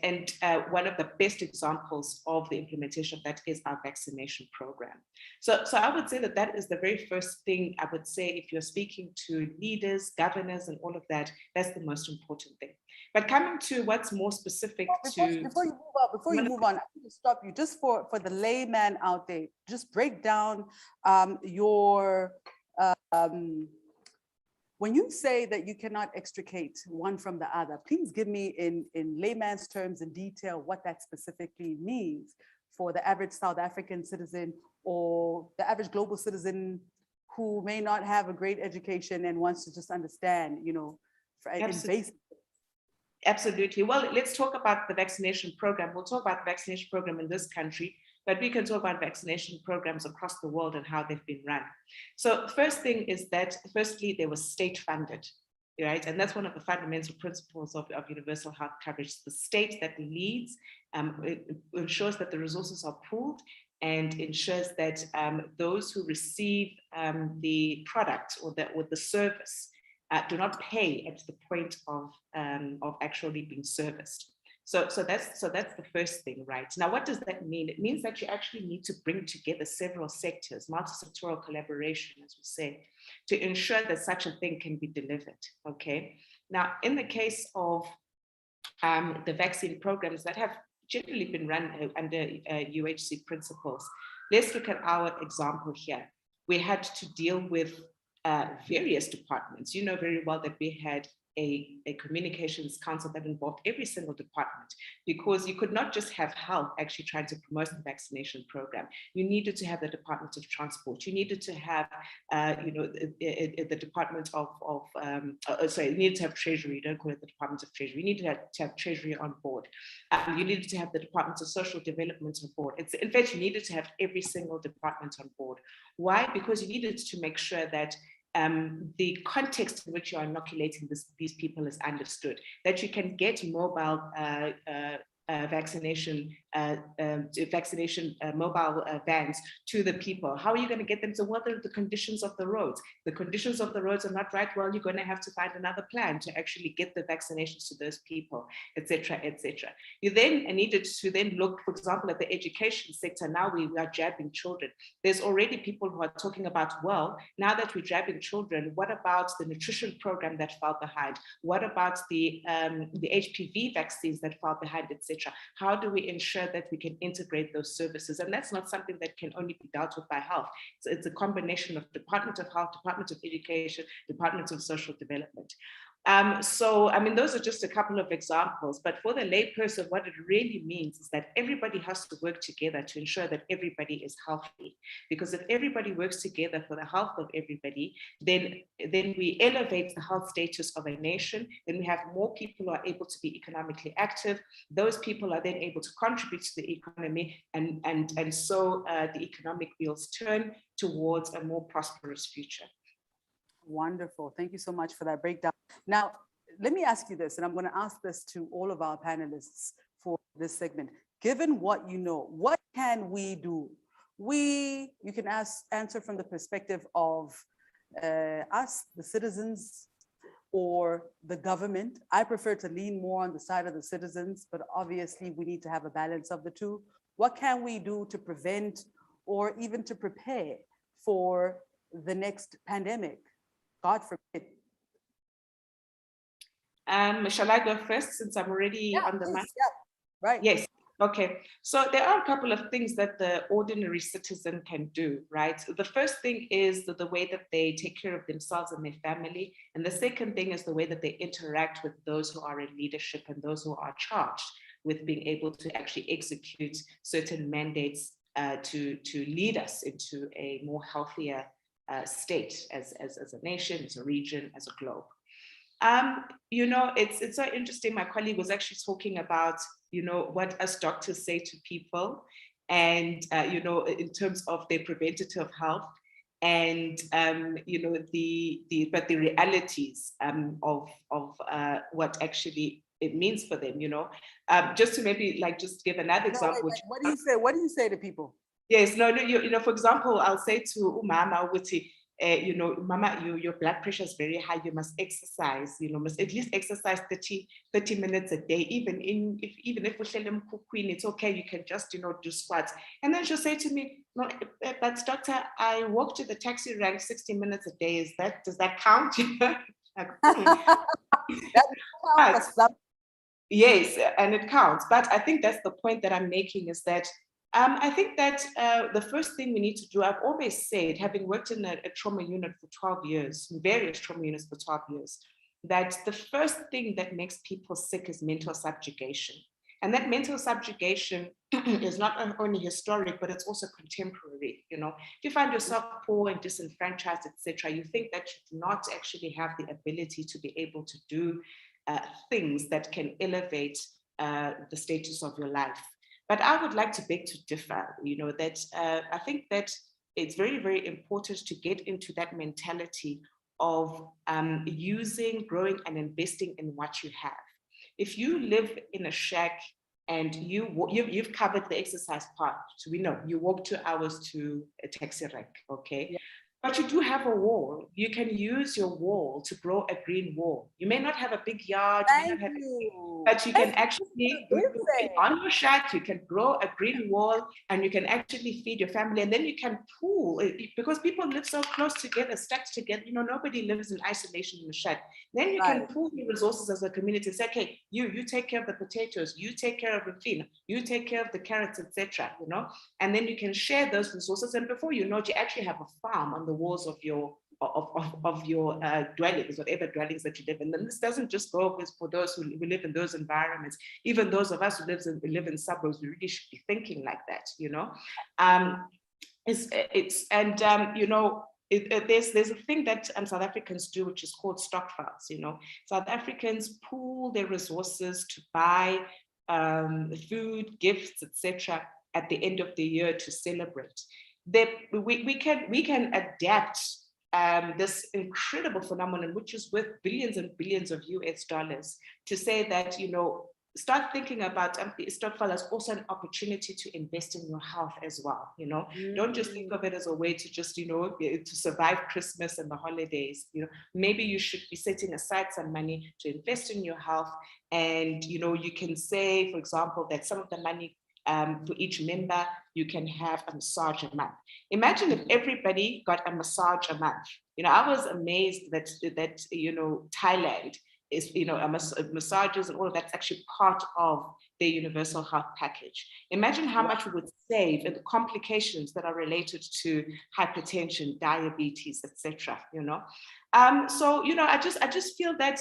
one of the best examples of the implementation of that is our vaccination program. So I would say that that is the very first thing I would say if you're speaking to leaders, governors, and all of that, that's the most important thing. But coming to what's more specific Before you move on, I need to stop you just for the layman out there. Just break down your when you say that you cannot extricate one from the other, please give me in layman's terms and detail what that specifically means for the average South African citizen or the average global citizen who may not have a great education and wants to just understand, you know, Absolutely. Well, let's talk about the vaccination program. We'll talk about the vaccination program in this country, but we can talk about vaccination programs across the world and how they've been run. So first thing is that, firstly, they were state funded, right? And that's one of the fundamental principles of universal health coverage. The state that leads, it ensures that the resources are pooled and ensures that those who receive the product or the service do not pay at the point of actually being serviced. So that's the first thing, right? Now, what does that mean? It means that you actually need to bring together several sectors, multi-sectoral collaboration, as we say, to ensure that such a thing can be delivered, okay? Now, in the case of the vaccine programs that have generally been run under UHC principles, let's look at our example here. We had to deal with various departments. You know very well that we had a communications council that involved every single department, because you could not just have health actually trying to promote the vaccination program. You needed to have the Department of Transport. You needed to have, the Department of, you needed to have Treasury. You don't call it the Department of Treasury. You needed to have Treasury on board. You needed to have the Department of Social Development on board. In fact, you needed to have every single department on board. Why? Because you needed to make sure that the context in which you are inoculating these people is understood, that you can get mobile vaccination mobile vans to the people. How are you going to get them? So what are the conditions of the roads? The conditions of the roads are not right. Well, you're going to have to find another plan to actually get the vaccinations to those people, etc., etc. You then needed to then look, for example, at the education sector. Now we are jabbing children. There's already people who are talking about, well, now that we're jabbing children, what about the nutrition program that fell behind? What about the HPV vaccines that fell behind, etc.? How do we ensure that we can integrate those services? And that's not something that can only be dealt with by health. It's a combination of Department of Health, Department of Education, Department of Social Development. So, I mean, those are just a couple of examples, but for the layperson, what it really means is that everybody has to work together to ensure that everybody is healthy. Because if everybody works together for the health of everybody, then we elevate the health status of a nation, then we have more people who are able to be economically active. Those people are then able to contribute to the economy, and so the economic wheels turn towards a more prosperous future. Wonderful. Thank you so much for that breakdown. Now, let me ask you this, and I'm going to ask this to all of our panelists for this segment. Given what you know, what can we do? You can answer from the perspective of us, the citizens, or the government. I prefer to lean more on the side of the citizens, but obviously we need to have a balance of the two. What can we do to prevent or even to prepare for the next pandemic? God forbid. Shall I go first, since I'm already on the mic? Yeah, right. Yes. Okay. So there are a couple of things that the ordinary citizen can do, right? The first thing is the way that they take care of themselves and their family. And the second thing is the way that they interact with those who are in leadership and those who are charged with being able to actually execute certain mandates to lead us into a more healthier state as a nation, as a region, as a globe. You know, it's so interesting. My colleague was actually talking about, you know, what us doctors say to people, and you know, in terms of their preventative health, and you know, the realities of what actually it means for them. You know, just to maybe like just give another example. Wait, what do you say? What do you say to people? Yes, no, you know, for example, I'll say to Umama Uti, you know, Mama, your blood pressure is very high, you must exercise, you know, must at least exercise 30 minutes a day, even if we tell them queen, it's okay, you can just, you know, do squats. And then she'll say to me, no, but doctor, I walk to the taxi rank 60 minutes a day. Does that count? Yes, and it counts. But I think that's the point that I'm making, is that I think that the first thing we need to do, I've always said, having worked in a trauma unit for 12 years, various trauma units for 12 years, that the first thing that makes people sick is mental subjugation. And that mental subjugation is not only historic, but it's also contemporary. You know, if you find yourself poor and disenfranchised, etc., you think that you do not actually have the ability to be able to do things that can elevate the status of your life. But I would like to beg to differ, you know, that I think that it's very, very important to get into that mentality of using, growing, and investing in what you have. If you live in a shack and you've covered the exercise part. So we know you walk 2 hours to a taxi rank, okay? Yeah. But you do have a wall. You can use your wall to grow a green wall. You may not have a big yard, you may not have but you can actually, on your shack, you can grow a green wall and you can actually feed your family, and then you can pool, because people live so close together, stacked together, you know, nobody lives in isolation in the shack. Then you can pool your resources as a community, say, okay, you take care of the potatoes, you take care of the bean, you take care of the carrots, etc. You know, and then you can share those resources, and before you know it, you actually have a farm on the walls of your dwellings, whatever dwellings that you live in. And this doesn't just go for those who live in those environments. Even those of us who live in suburbs, we really should be thinking like that, you know. You know, there's a thing that South Africans do, which is called stockpiles. You know, South Africans pool their resources to buy food, gifts, etc. at the end of the year to celebrate. We can adapt this incredible phenomenon, which is worth billions and billions of US dollars, to say that, you know, start thinking about stockpile as also an opportunity to invest in your health as well. You know, don't just think of it as a way to just, you know, to survive Christmas and the holidays. You know, maybe you should be setting aside some money to invest in your health. And, you know, you can say, for example, that some of the money for each member, you can have a massage a month. Imagine if everybody got a massage a month. You know, I was amazed that you know, Thailand is, you know, massages and all of that's actually part of their universal health package. Imagine how much we would save in the complications that are related to hypertension, diabetes, etc. You know. So, you know, I just feel that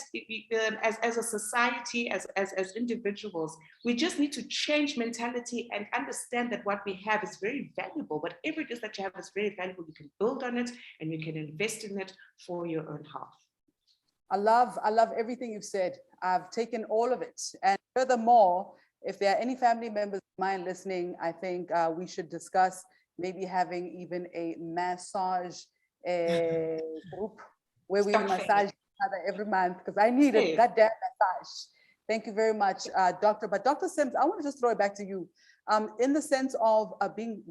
as a society, as individuals, we just need to change mentality and understand that what we have is very valuable. Whatever it is that you have is very valuable. You can build on it and you can invest in it for your own health. I love everything you've said. I've taken all of it. And furthermore, if there are any family members of mine listening, I think we should discuss maybe having even a massage group where we massage each other every month, because I need a goddamn massage. Thank you very much, Doctor. But Dr. Sims, I want to just throw it back to you. In the sense of being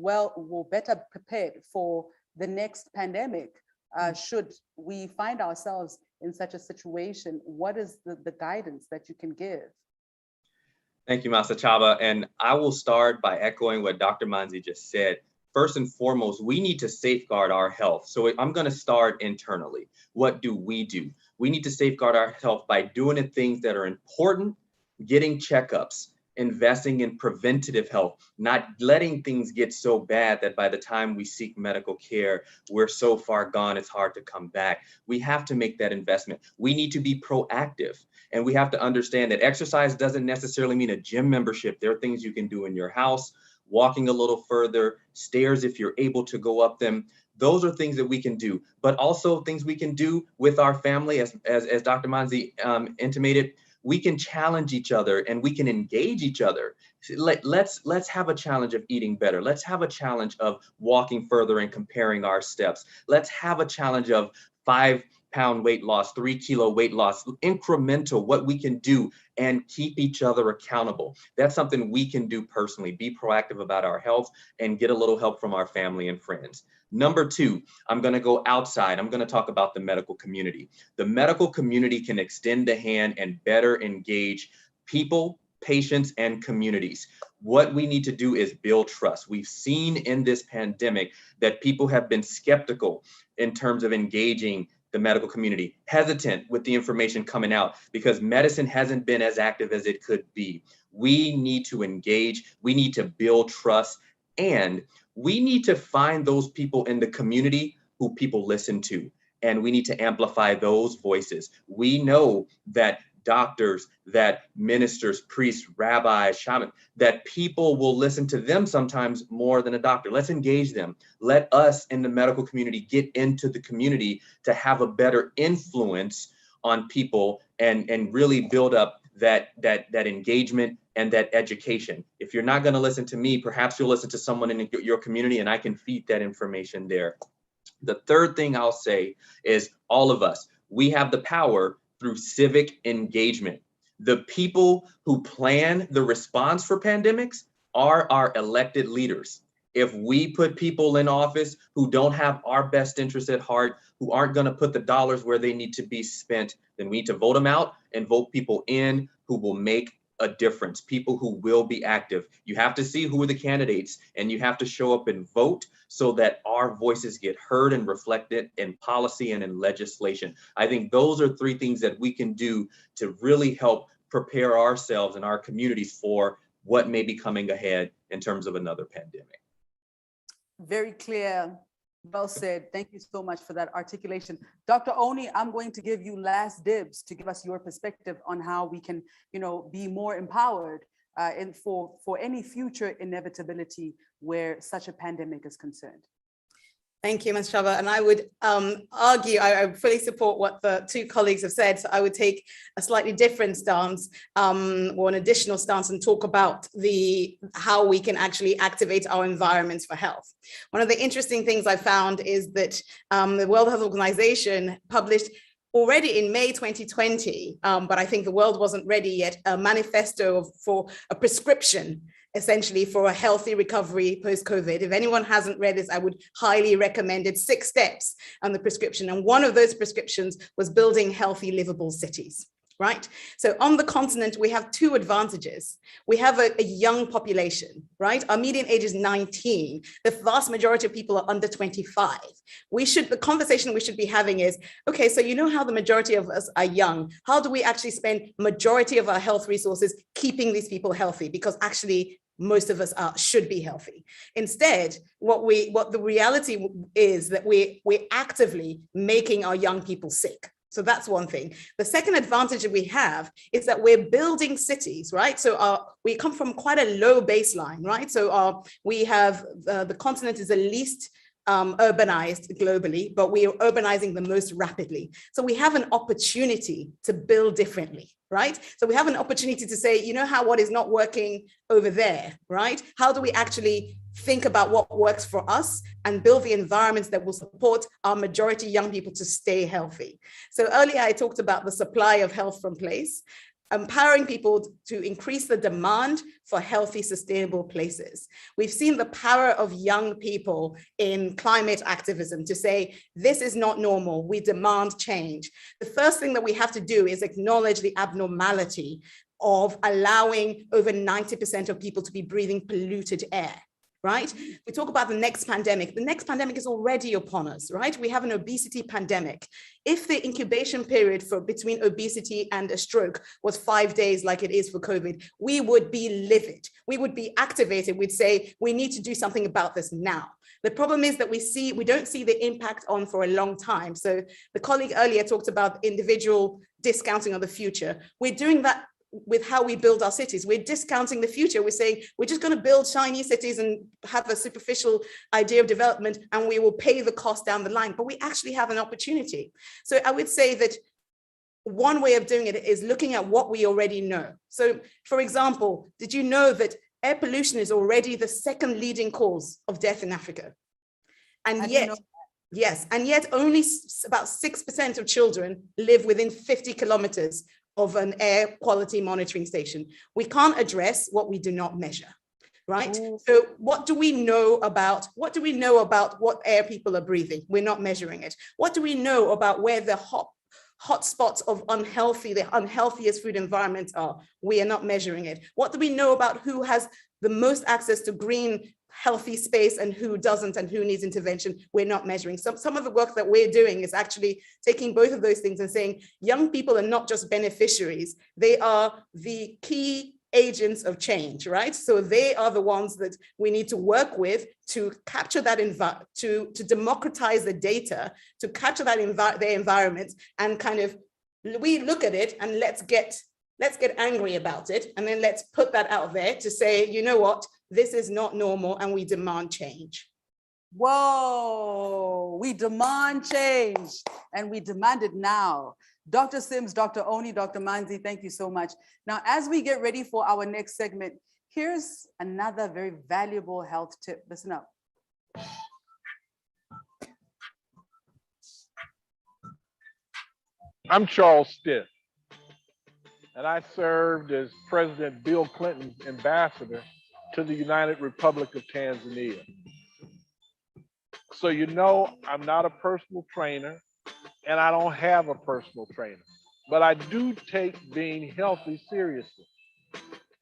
better prepared for the next pandemic, should we find ourselves in such a situation, what is the guidance that you can give? Thank you, Masachaba. And I will start by echoing what Dr. Manzi just said. First and foremost, we need to safeguard our health. So I'm going to start internally. What do? We need to safeguard our health by doing the things that are important, getting checkups, investing in preventative health, not letting things get so bad that by the time we seek medical care, we're so far gone, it's hard to come back. We have to make that investment. We need to be proactive. And we have to understand that exercise doesn't necessarily mean a gym membership. There are things you can do in your house, walking a little further, stairs if you're able to go up them. Those are things that we can do, but also things we can do with our family, as Dr. Manzi intimated. We can challenge each other and we can engage each other. Let's have a challenge of eating better. Let's have a challenge of walking further and comparing our steps. Let's have a challenge of 5-pound weight loss, 3-kilo weight loss, incremental, what we can do, and keep each other accountable. That's something we can do personally, be proactive about our health and get a little help from our family and friends. Number 2, I'm going to go outside. I'm going to talk about the medical community. The medical community can extend the hand and better engage people, patients, and communities. What we need to do is build trust. We've seen in this pandemic that people have been skeptical in terms of engaging the medical community, hesitant with the information coming out because medicine hasn't been as active as it could be. We need to engage, we need to build trust, and we need to find those people in the community who people listen to, and we need to amplify those voices. We know that doctors, that ministers, priests, rabbis, shamans, that people will listen to them sometimes more than a doctor. Let's engage them. Let us in the medical community get into the community to have a better influence on people and really build up that engagement and that education. If you're not going to listen to me, perhaps you'll listen to someone in your community and I can feed that information there. The third thing I'll say is all of us, we have the power through civic engagement. The people who plan the response for pandemics are our elected leaders. If we put people in office who don't have our best interests at heart, who aren't going to put the dollars where they need to be spent, then we need to vote them out and vote people in who will make a difference, people who will be active. You have to see who are the candidates, and you have to show up and vote so that our voices get heard and reflected in policy and in legislation. I think those are three things that we can do to really help prepare ourselves and our communities for what may be coming ahead in terms of another pandemic. Very clear, well said. Thank you so much for that articulation. Dr. Oni, I'm going to give you last dibs to give us your perspective on how we can, be more empowered for any future inevitability where such a pandemic is concerned. Thank you, Ms. Chava. And I would argue, I fully support what the two colleagues have said. So I would take a slightly different stance or an additional stance and talk about how we can actually activate our environments for health. One of the interesting things I found is that the World Health Organization published already in May 2020, but I think the world wasn't ready yet, a manifesto for a prescription essentially for a healthy recovery post-COVID. If anyone hasn't read this, I would highly recommend it. 6 steps on the prescription. And one of those prescriptions was building healthy, livable cities, right? So on the continent, we have 2 advantages. We have a young population, right? Our median age is 19. The vast majority of people are under 25. The conversation we should be having is, okay, so you know how the majority of us are young. How do we actually spend majority of our health resources keeping these people healthy? Because actually, most of us should be healthy. Instead, what the reality is that we're actively making our young people sick. So that's one thing. The second advantage that we have is that we're building cities, right? So we come from quite a low baseline, right? So we have, the continent is the least urbanized globally, but we are urbanizing the most rapidly. So we have an opportunity to build differently, right? So we have an opportunity to say, you know how what is not working over there, right? How do we actually think about what works for us and build the environments that will support our majority young people to stay healthy? So earlier I talked about the supply of health from place, empowering people to increase the demand for healthy, sustainable places. We've seen the power of young people in climate activism to say, this is not normal, we demand change. The first thing that we have to do is acknowledge the abnormality of allowing over 90% of people to be breathing polluted air. Right? We talk about the next pandemic. The next pandemic is already upon us, right? We have an obesity pandemic. If the incubation period between obesity and a stroke was 5 days like it is for COVID, we would be livid. We would be activated. We'd say, we need to do something about this now. The problem is that we don't see the impact on for a long time. So the colleague earlier talked about individual discounting of the future. We're doing that with how we build our cities. We're discounting the future. We're saying, we're just going to build shiny cities and have a superficial idea of development, and we will pay the cost down the line, but we actually have an opportunity. So I would say that one way of doing it is looking at what we already know. So for example, did you know that air pollution is already the 2nd leading cause of death in Africa? And yet, yes, and yet only about 6% of children live within 50 kilometers of an air quality monitoring station. We can't address what we do not measure, right? Ooh. So what do we know about what air people are breathing? We're not measuring it. What do we know about where the hot spots of the unhealthiest food environments are? We are not measuring it. What do we know about who has the most access to green, healthy space and who doesn't, and who needs intervention? We're not measuring. Some of the work that we're doing is actually taking both of those things and saying, young people are not just beneficiaries, they are the key agents of change, right? So they are the ones that we need to work with to capture that, to democratize the data, to capture that their environment, and kind of, we look at it and let's get angry about it, and then let's put that out there to say, you know what, this is not normal and we demand change. Whoa, we demand change, and we demand it now. Dr. Sims, Dr. Oni, Dr. Manzi, thank you so much. Now, as we get ready for our next segment, here's another very valuable health tip. Listen up. I'm Charles Stiff, and I served as President Bill Clinton's ambassador to the United Republic of Tanzania. So you know I'm not a personal trainer, and I don't have a personal trainer, but I do take being healthy seriously.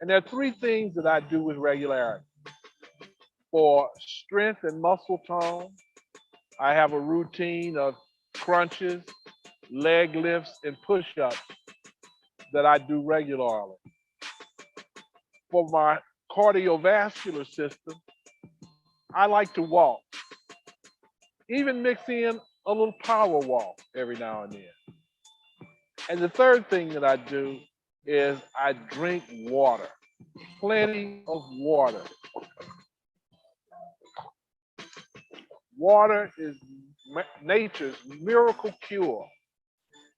And there are three things that I do with regularity. For strength and muscle tone, I have a routine of crunches, leg lifts, and push-ups that I do regularly. For my cardiovascular system, I like to walk, even mix in a little power walk every now and then. And the third thing that I do is I drink water, plenty of water. Water is nature's miracle cure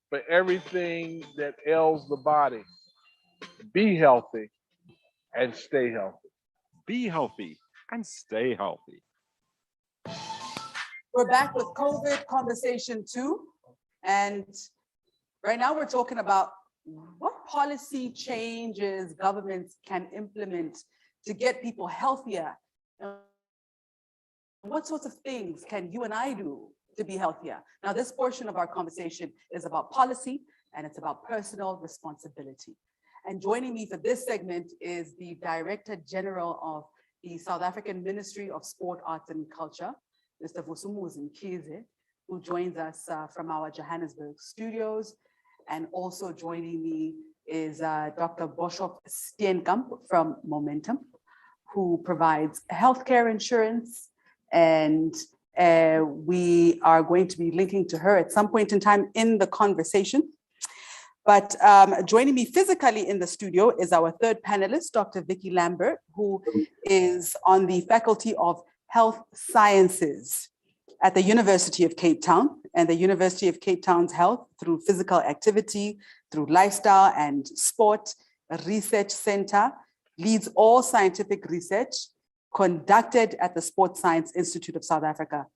for everything that ails the body. Be healthy and stay healthy. Be healthy and stay healthy. We're back with COVID conversation 2. And right now we're talking about what policy changes governments can implement to get people healthier. What sorts of things can you and I do to be healthier? Now, this portion of our conversation is about policy and it's about personal responsibility. And joining me for this segment is the Director General of the South African Ministry of Sport, Arts and Culture, Mr. Vusumuzi Mkhize, who joins us from our Johannesburg studios. And also joining me is Dr. Boshoff Steenkamp from Momentum, who provides healthcare insurance. And we are going to be linking to her at some point in time in the conversation. But joining me physically in the studio is our third panelist, Dr. Vicky Lambert, who is on the Faculty of Health Sciences at the University of Cape Town, and the University of Cape Town's health through physical activity, through lifestyle and sport research center, leads all scientific research conducted at the Sports Science Institute of South Africa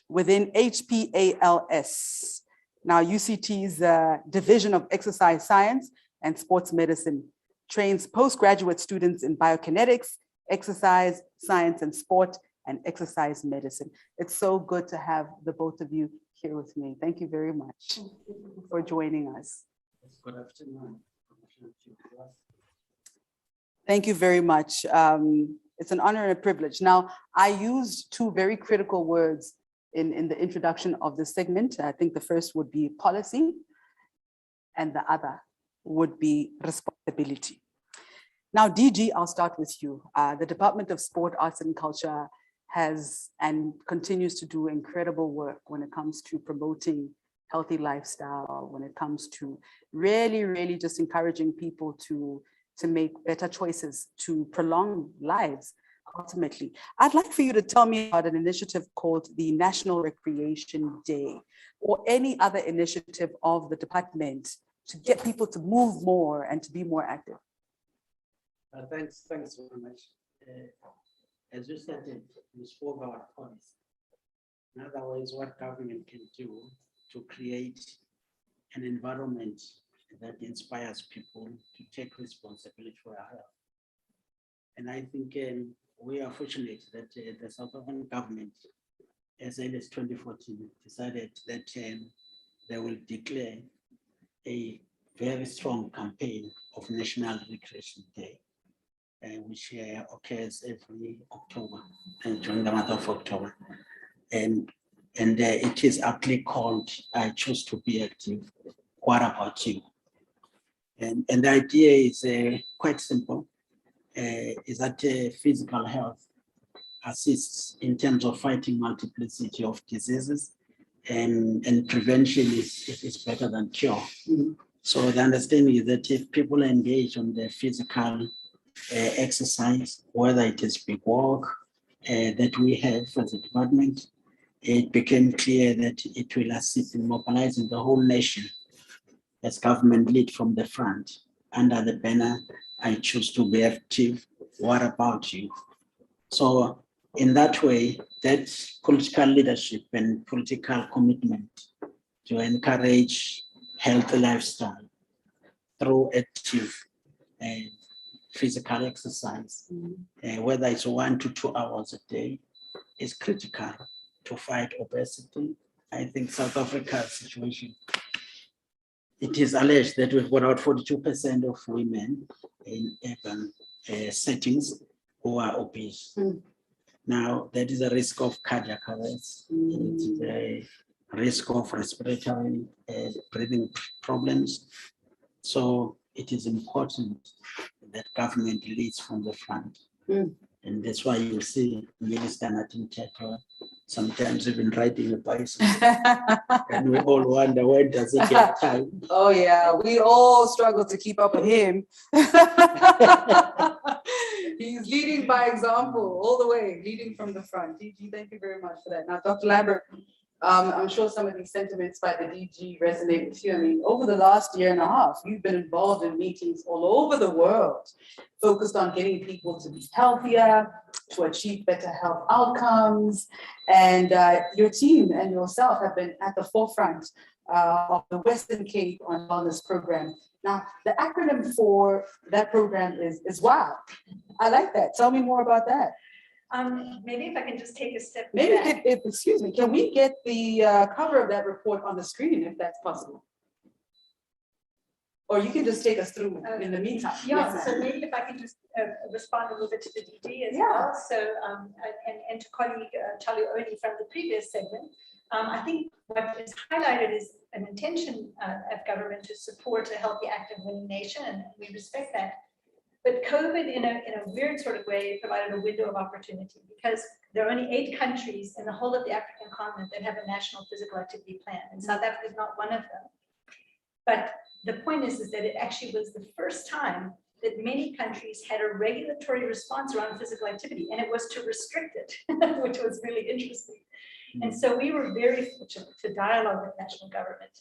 within HPALS. Now, UCT's Division of Exercise Science and Sports Medicine trains postgraduate students in biokinetics, exercise science and sport, and exercise medicine. It's so good to have the both of you here with me. Thank you very much for joining us. Good afternoon. Thank you very much. It's an honor and a privilege. Now, I used two very critical words in the introduction of this segment. I think the first would be policy, and the other would be responsibility. Now, DG, I'll start with you. The Department of Sport, Arts and Culture has and continues to do incredible work when it comes to promoting healthy lifestyle, when it comes to really just encouraging people to make better choices, to prolong lives, ultimately. I'd like for you to tell me about an initiative called the National Recreation Day, or any other initiative of the department to get people to move more and to be more active. Thanks very much. As you said, you spoke about policy. In other words, what government can do to create an environment that inspires people to take responsibility for our health. And I think we are fortunate that the South African government, as early as 2014, decided that they will declare a very strong campaign of National Recreation Day, which occurs every October, during the month of October. And it is aptly called, I Choose to Be Active, What About You? And the idea is quite simple, is that physical health assists in terms of fighting multiplicity of diseases, and prevention is better than cure. So the understanding is that if people engage on the physical exercise, whether it is big walk that we have as a department, it became clear that it will assist in mobilizing the whole nation as government lead from the front under the banner, I Choose to Be Active, What About You? So in that way, that political leadership and political commitment to encourage healthy lifestyle through active physical exercise, whether it's 1 to 2 hours a day, is critical to fight obesity. I think South Africa's situation, it is alleged that we've got about 42% of women in urban settings who are obese. Now, that is a risk of cardiac arrest. It is a risk of respiratory breathing problems. So it is important that government leads from the front. And that's why you see Minister Natin Teko sometimes even riding a bicycle. And we all wonder, where does he get time? Oh yeah, we all struggle to keep up with him. He's leading by example all the way, leading from the front. DG, thank you very much for that. Now, Dr. Lambert, I'm sure some of these sentiments by the DG resonate with you. I mean, over the last year and a half, you've been involved in meetings all over the world, focused on getting people to be healthier, to achieve better health outcomes. And your team and yourself have been at the forefront of the Western Cape on Wellness Program. Now, the acronym for that program is WOW. I like that. Tell me more about that. Maybe if I can just take a step Maybe, back. excuse me, can we get the cover of that report on the screen if that's possible? Or you can just take us through in the meantime. Yeah, Yes, so ma'am. maybe if I can just respond a little bit to the DG as Yeah. well. So, and to colleague Charlie Oni from the previous segment. I think what is highlighted is an intention of government to support a healthy, active, winning nation, and we respect that. But COVID, in a weird sort of way, provided a window of opportunity because there are only 8 countries in the whole of the African continent that have a national physical activity plan, and South Africa is not one of them. But the point is that it actually was the first time that many countries had a regulatory response around physical activity, and it was to restrict it, which was really interesting. And so we were very fortunate to dialogue with national government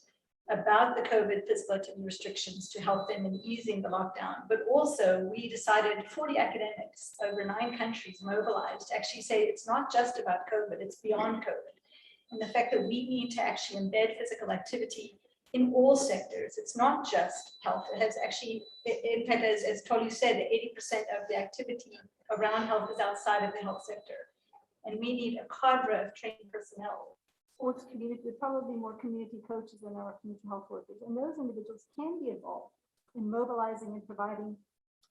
about the COVID physical activity restrictions to help them in easing the lockdown. But also we decided 40 academics over 9 countries mobilized to actually say it's not just about COVID, it's beyond COVID. And the fact that we need to actually embed physical activity in all sectors. It's not just health. It has actually, in fact, as Tolu said, 80% of the activity around health is outside of the health sector. And we need a cadre of trained personnel. Sports community, probably more community coaches than our community health workers. And those individuals can be involved in mobilizing and providing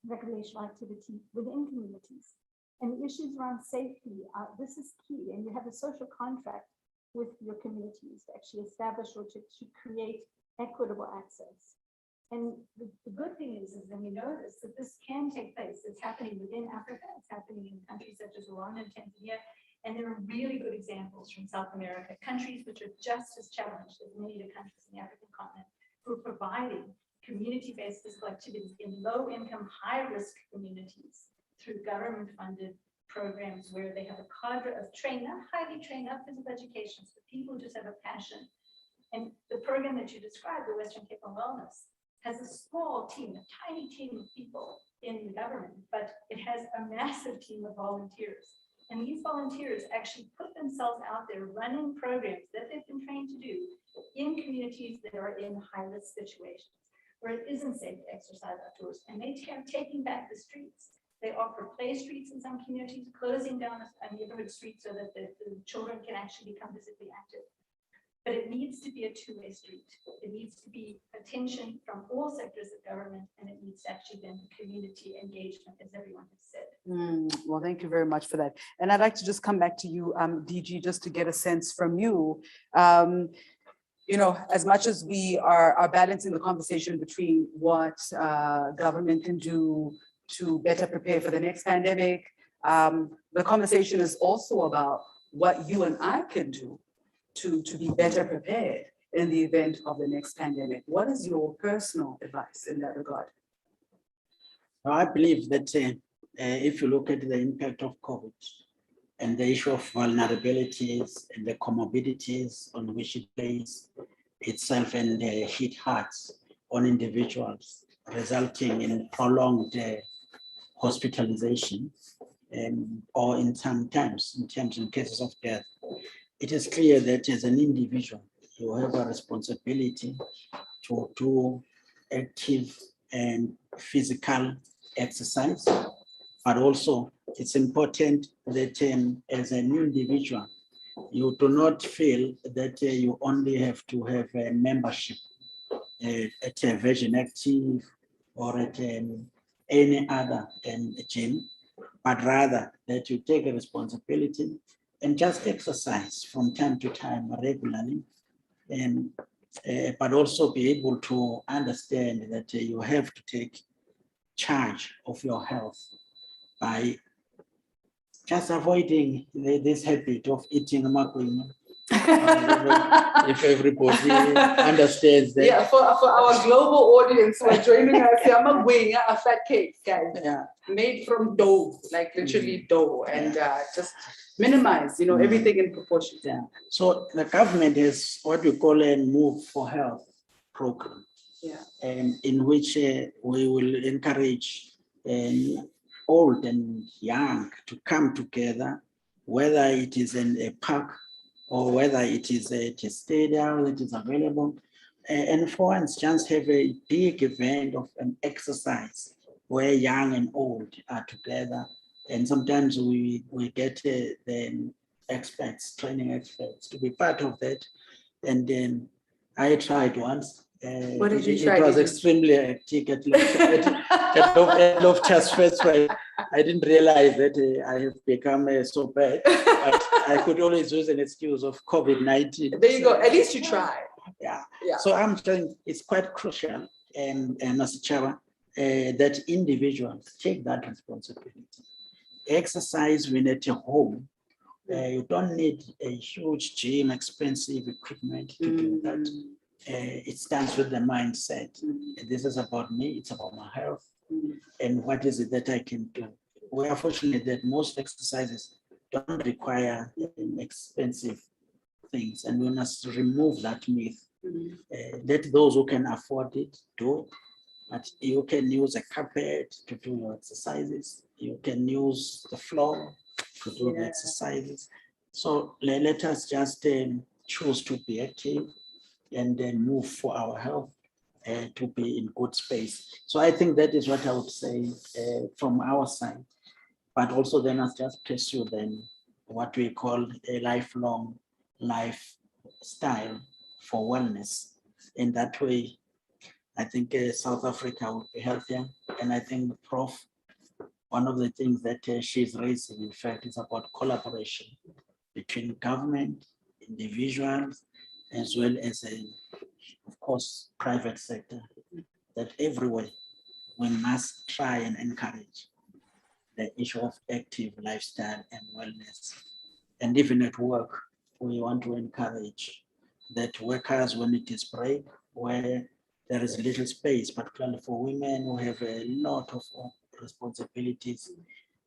recreational activity within communities. And the issues around safety, this is key. And you have a social contract with your communities to actually establish or to create equitable access. And the good thing is that we know that this can take place. It's happening within Africa. It's happening in countries such as Rwanda and Tanzania. And there are really good examples from South America, countries which are just as challenged as many of the countries in the African continent, who are providing community-based physical activities in low-income, high-risk communities through government-funded programs where they have a cadre of trained, not highly trained, not physical education, but people who just have a passion. And the program that you described, the Western Cape on Wellness, has a small team, a tiny team of people in the government, but it has a massive team of volunteers. And these volunteers actually put themselves out there running programs that they've been trained to do in communities that are in high-risk situations, where it isn't safe to exercise outdoors. And they are taking back the streets. They offer play streets in some communities, closing down a neighborhood street so that the children can actually become physically active. But it needs to be a two-way street. It needs to be attention from all sectors of government, and it needs to actually then community engagement, as everyone has said. Well, thank you very much for that. And I'd like to just come back to you, DG, just to get a sense from you. You know, as much as we are balancing the conversation between what government can do to better prepare for the next pandemic, the conversation is also about what you and I can do to be better prepared in the event of the next pandemic. What is your personal advice in that regard? I believe that if you look at the impact of COVID and the issue of vulnerabilities and the comorbidities on which it plays itself and hit hard on individuals, resulting in prolonged hospitalization, or in cases of death, it is clear that as an individual, you have a responsibility to do active and physical exercise, but also it's important that as an individual, you do not feel that you only have to have a membership at a Virgin Active or at any other gym, but rather that you take a responsibility and just exercise from time to time regularly, and but also be able to understand that you have to take charge of your health by just avoiding this habit of eating makwing. If everybody understands that. Yeah, for our global audience who are joining us, yeah, a fat cake, guys. Yeah. Made from dough, like literally dough, and just minimize, everything in proportion. Yeah. So the government has what we call a Move for Health program. Yeah. And in which we will encourage old and young to come together, whether it is in a park or whether it is at a stadium that is available. And for once, just have a big event of an exercise where young and old are together. And sometimes we get the experts, training experts, to be part of that. And then I tried once. What did you try? It was extremely hectic at Loftus First. I didn't realize that I have become so bad. But I could always use an excuse of COVID-19. There you go. At least you tried. Yeah. So I'm saying it's quite crucial, and Mr. Chaba, that individuals take that responsibility. Exercise when at your home. You don't need a huge gym, expensive equipment to do that. It starts with the mindset. This is about me, it's about my health. And what is it that I can do? We are fortunate that most exercises don't require expensive things, and we must remove that myth. Let those who can afford it do. But you can use a carpet to do your exercises. You can use the floor to do the exercises. So let us just choose to be active and then move for our health to be in good space. So I think that is what I would say from our side. But also then let's just pursue then what we call a lifelong lifestyle for wellness. In that way, I think South Africa will be healthier. And I think, Prof, one of the things that she's raising, in fact, is about collaboration between government, individuals, as well as, of course, private sector, that everywhere we must try and encourage the issue of active lifestyle and wellness. And even at work, we want to encourage that workers, when it is break, where there is little space, particularly for women who have a lot of responsibilities.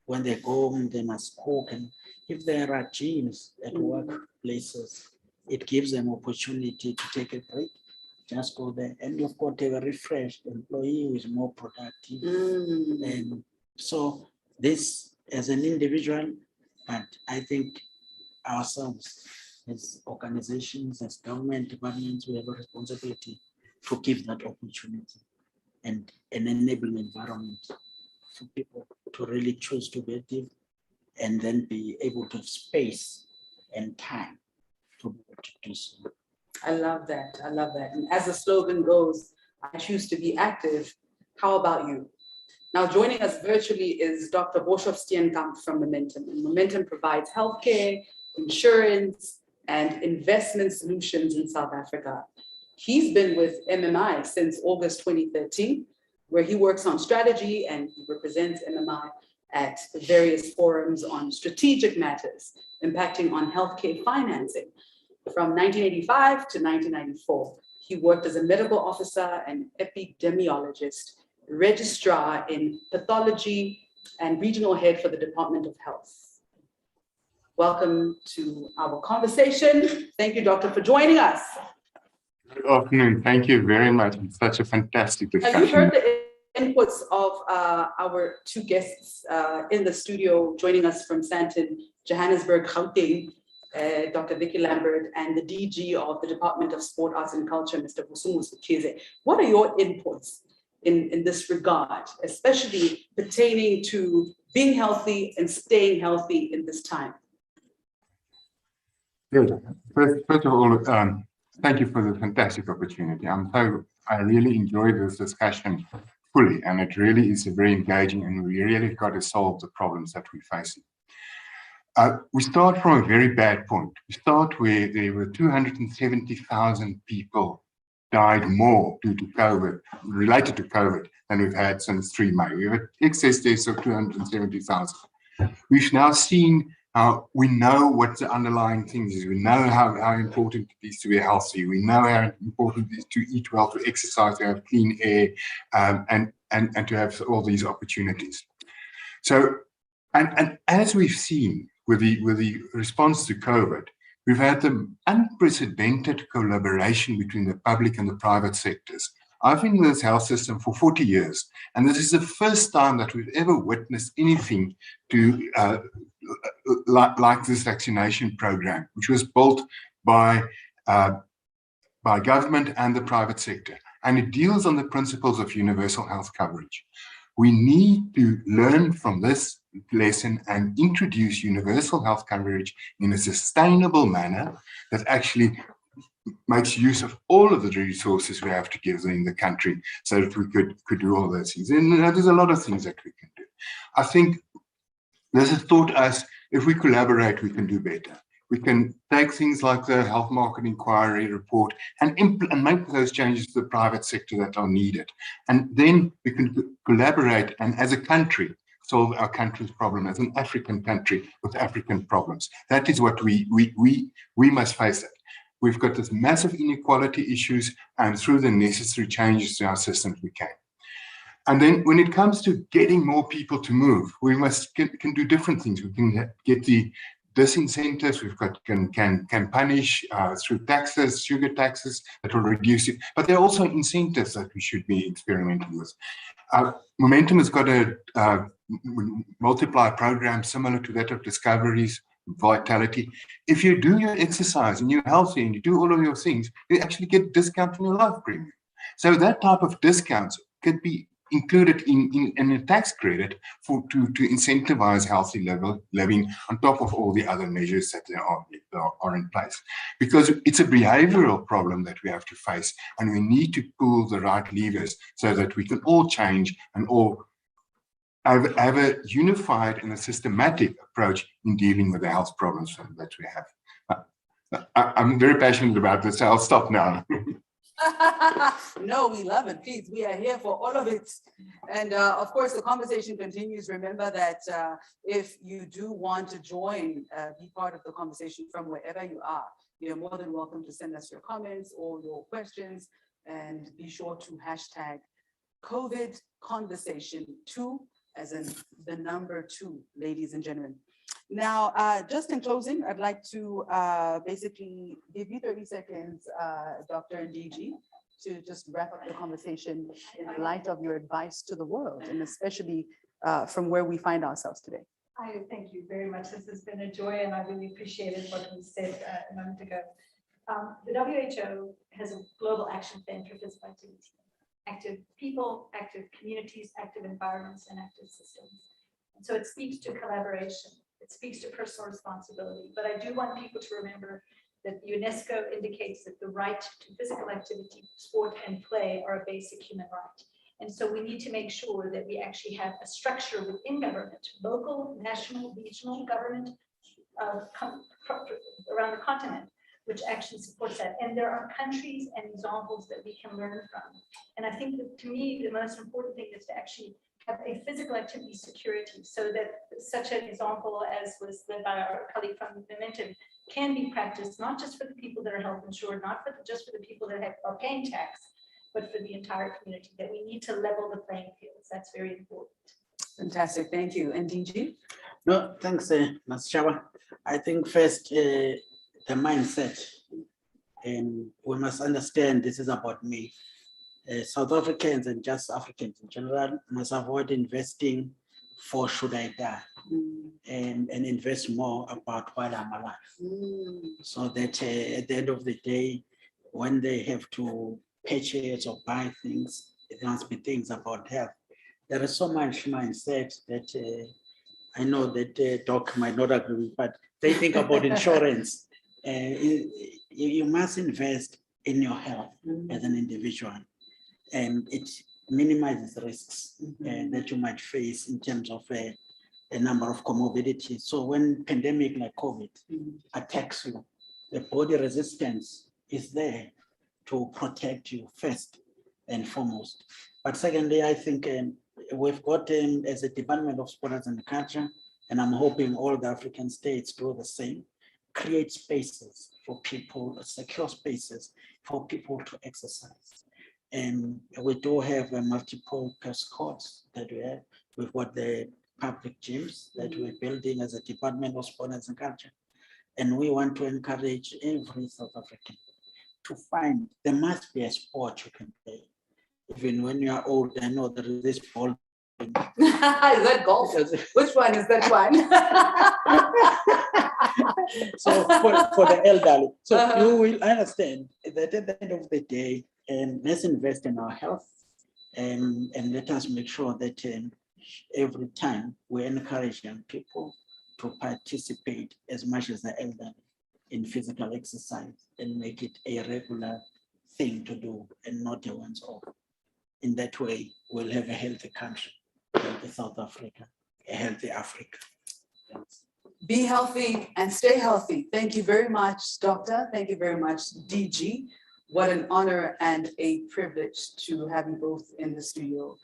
When they go home, they must cook. And if there are gyms at workplaces, it gives them opportunity to take a break, just go there. And you've got a refreshed employee who is more productive. And so this as an individual, but I think ourselves as organizations, as government departments, we have a responsibility to give that opportunity and an enabling environment for people to really choose to be active and then be able to have space and time to be able to do so. I love that. I love that. And as the slogan goes, I choose to be active. How about you? Now, joining us virtually is Dr. Boshoff Steenkamp from Momentum. And Momentum provides healthcare, insurance, and investment solutions in South Africa. He's been with MMI since August 2013, where he works on strategy and he represents MMI at various forums on strategic matters impacting on healthcare financing. From 1985 to 1994, he worked as a medical officer and epidemiologist, registrar in pathology, and regional head for the Department of Health. Welcome to our conversation. Thank you, Doctor, for joining us. Good afternoon. Thank you very much. It's such a fantastic discussion. You heard the inputs of our two guests in the studio joining us from Sandton, Johannesburg, Gauteng, Dr. Vicky Lambert, and the DG of the Department of Sport, Arts and Culture, Mr. Vusungu Suthize. What are your inputs in this regard, especially pertaining to being healthy and staying healthy in this time? Good. First of all, thank you for the fantastic opportunity. I really enjoy this discussion fully, and it really is very engaging, and we really got to solve the problems that we're facing. We start from a very bad point. We start where there were 270,000 people died more due to COVID, related to COVID, than we've had since 3 May. We have excess deaths of 270,000. We've now seen how we know what the underlying things is. We know how important it is to be healthy. We know how important it is to eat well, to exercise, to have clean air, and to have all these opportunities. So, and as we've seen with the response to COVID, we've had the unprecedented collaboration between the public and the private sectors. I've been in this health system for 40 years, and this is the first time that we've ever witnessed anything to like this vaccination program, which was built by government and the private sector, and it deals on the principles of universal health coverage. We need to learn from this lesson and introduce universal health coverage in a sustainable manner that actually makes use of all of the resources we have together in the country, so that we could do all those things. And there's a lot of things that we can do. I think this has taught us, if we collaborate, we can do better. We can take things like the health market inquiry report and make those changes to the private sector that are needed. And then we can collaborate and, as a country, solve our country's problem, as an African country with African problems. That is what we must face it. We've got this massive inequality issues, and through the necessary changes to our systems, we can. And then when it comes to getting more people to move, we can do different things. We can get the disincentives. We've got can punish through taxes, sugar taxes that will reduce it. But there are also incentives that we should be experimenting with. Momentum has got a multiplier program similar to that of Discovery's Vitality. If you do your exercise and you're healthy and you do all of your things, you actually get a discount on your life premium. So that type of discounts could be included in a tax credit to incentivize healthy living on top of all the other measures that are in place. Because it's a behavioral problem that we have to face, and we need to pull the right levers so that we can all change and all have a unified and a systematic approach in dealing with the health problems that we have. I'm very passionate about this, so I'll stop now. No, we love it. Please, we are here for all of it. And of course, the conversation continues. Remember that if you do want to join, be part of the conversation from wherever you are, you're more than welcome to send us your comments or your questions, and be sure to hashtag COVID conversation 2, as in the number 2, ladies and gentlemen. Now, just in closing, I'd like to basically give you 30 seconds, Dr. Ndiji, to just wrap up the conversation in light of your advice to the world, and especially from where we find ourselves today. I thank you very much. This has been a joy, and I really appreciated what was said a moment ago. The WHO has a global action plan for physical activity. Active people, active communities, active environments, and active systems. And so it speaks to collaboration. It speaks to personal responsibility. But I do want people to remember that UNESCO indicates that the right to physical activity, sport, and play are a basic human right. And so we need to make sure that we actually have a structure within government, local, national, regional government around the continent, which actually supports that. And there are countries and examples that we can learn from. And I think that, to me, the most important thing is to actually have a physical activity security, so that such an example as was led by our colleague from Momentum can be practiced, not just for the people that are health insured, not just for the people that are paying tax, but for the entire community, that we need to level the playing fields. That's very important. Fantastic, thank you. And DG? No, thanks, Ms. Shawa. I think first, the mindset, and we must understand this is about me. South Africans and just Africans in general must avoid investing for should I die, and invest more about while I'm alive. So that at the end of the day, when they have to purchase or buy things, there must be things about health. There is so much mindset that I know that Doc might not agree with, but they think about insurance. You must invest in your health as an individual, and it minimizes risks that you might face in terms of a number of comorbidities. So when pandemic like COVID attacks you, the body resistance is there to protect you first and foremost. But secondly, I think we've got as a Department of Sports and Culture, and I'm hoping all the African states do the same, create spaces for people, secure spaces for people to exercise. And we do have multiple courts that we have. We've got the public gyms that we're building as a Department of Sports and Culture. And we want to encourage every South African to find, there must be a sport you can play. Even when you are old, I know there is this ball. Is that golf? Which one is that one? So for the elderly. So you will understand that at the end of the day, let's invest in our health and let us make sure that every time we encourage young people to participate as much as the elderly in physical exercise and make it a regular thing to do and not a once off. In that way, we'll have a healthy country, healthy South Africa, a healthy Africa. Thanks. Be healthy and stay healthy. Thank you very much, Doctor. Thank you very much, DG. What an honor and a privilege to have you both in the studio.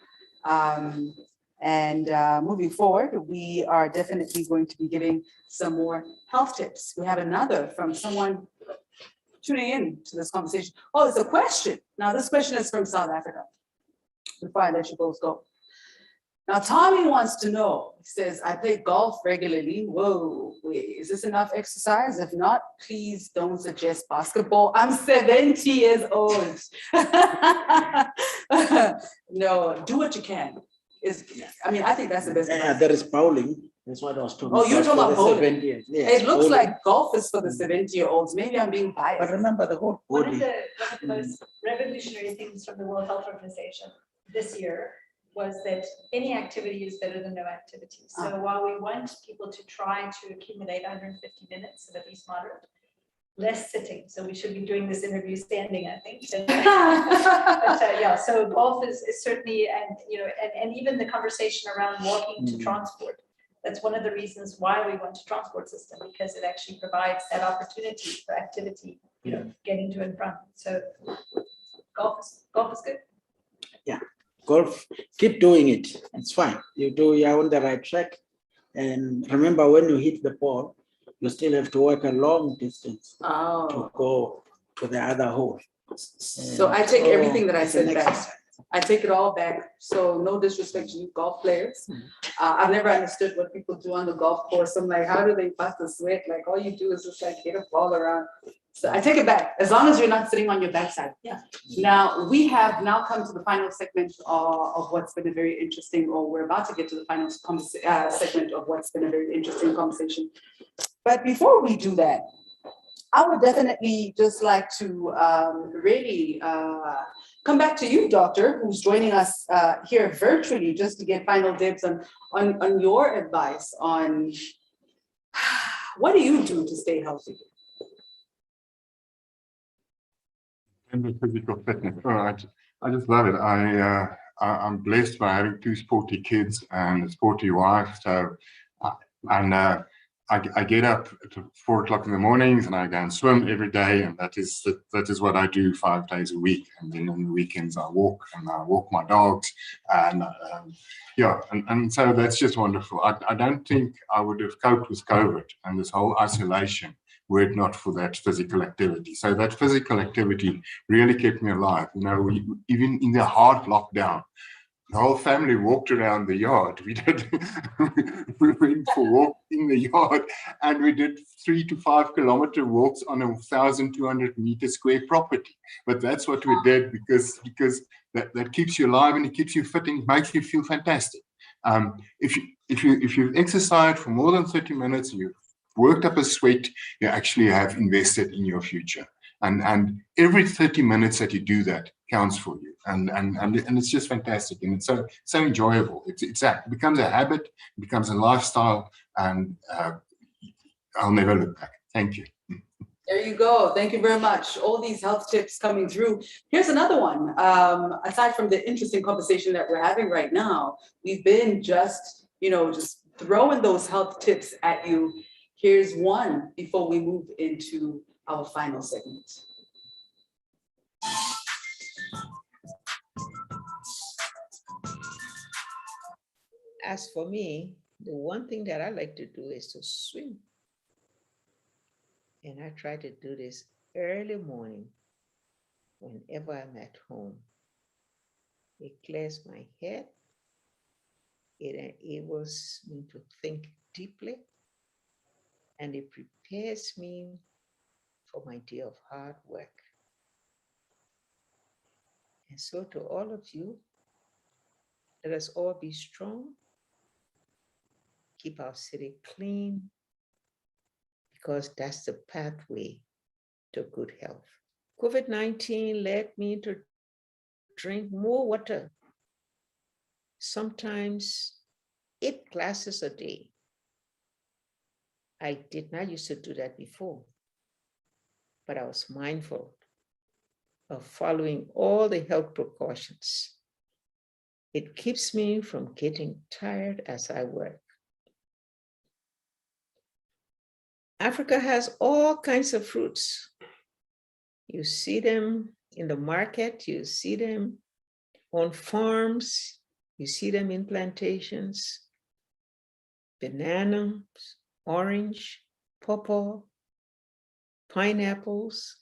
Moving forward, we are definitely going to be getting some more health tips. We have another from someone tuning in to this conversation. Oh, it's a question. Now, this question is from South Africa. Before I let you both go. Now, Tommy wants to know, he says, I play golf regularly. Whoa, wait, is this enough exercise? If not, please don't suggest basketball. I'm 70 years old. No, do what you can. I think that's the best. Yeah, there is bowling. That's what I was talking about. Oh, you're talking about bowling. Yeah, it looks bowling. Like golf is for the 70-year-olds. Maybe I'm being biased. But remember the whole One body. of the most revolutionary things from the World Health Organization this year was that any activity is better than no activity. So while we want people to try to accumulate 150 minutes of at least moderate, less sitting. So we should be doing this interview standing, I think. Yeah, so golf is certainly, and even the conversation around walking to transport. That's one of the reasons why we want a transport system, because it actually provides that opportunity for activity, getting to and from. So golf is good. Yeah, golf, keep doing it. It's fine. You're on the right track. And remember, when you hit the ball, you still have to walk a long distance to go to the other hole. So I take everything that I said back. I take it all back. So no disrespect to you golf players. I've never understood what people do on the golf course. I'm like, how do they bust a sweat? Like all you do is just like hit a ball around. So I take it back, as long as you're not sitting on your backside. Yeah. Now we have now come to the final segment of what's been a very interesting, or we're about to get to the final segment of what's been a very interesting conversation. But before we do that, I would definitely just like to really come back to you, Doctor, who's joining us here virtually, just to get final dibs on your advice on what do you do to stay healthy? And the physical fitness. I just love it. I'm blessed by having two sporty kids and a sporty wife. So, I get up at 4 o'clock in the mornings and I go and swim every day, and that is what I do 5 days a week. And then on the weekends I walk my dogs, and and so that's just wonderful. I don't think I would have coped with COVID and this whole isolation were it not for that physical activity. So that physical activity really kept me alive. Even in the hard lockdown, the whole family walked around the yard. We went for a walk in the yard, and we did 3 to 5 kilometer walks on a 1,200 meter square property. But that's what we did because that keeps you alive and it keeps you fit and it makes you feel fantastic. If you've exercised for more than 30 minutes, you've worked up a sweat, you actually have invested in your future. And every 30 minutes that you do that counts for you. and it's just fantastic, and it's so enjoyable. It becomes a habit, it becomes a lifestyle, and I'll never look back. Thank you. There you go. Thank you very much. All these health tips coming through. Here's another one. Aside from the interesting conversation that we're having right now, we've been just throwing those health tips at you. Here's one before we move into our final segment. As for me, the one thing that I like to do is to swim. And I try to do this early morning whenever I'm at home. It clears my head. It enables me to think deeply. And it prepares me for my day of hard work. And so to all of you, let us all be strong, keep our city clean, because that's the pathway to good health. COVID-19 led me to drink more water, sometimes 8 glasses a day. I did not used to do that before, but I was mindful of following all the health precautions. It keeps me from getting tired as I work. Africa has all kinds of fruits. You see them in the market, you see them on farms, you see them in plantations, bananas, orange, pawpaw, pineapples,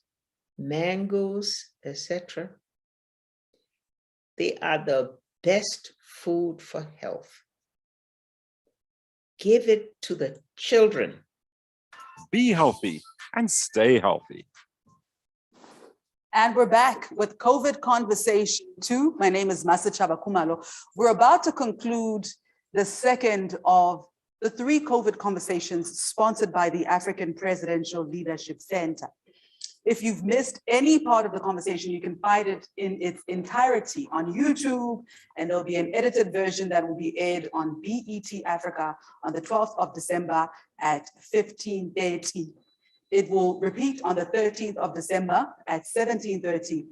mangoes, etc. They are the best food for health. Give it to the children. Be healthy and stay healthy. And we're back with COVID Conversation 2. My name is Masichaba Kumalo. We're about to conclude the second of the 3 COVID conversations sponsored by the African Presidential Leadership Center. If you've missed any part of the conversation, you can find it in its entirety on YouTube, and there'll be an edited version that will be aired on BET Africa on the 12th of December at 15:30. It will repeat on the 13th of December at 17:30,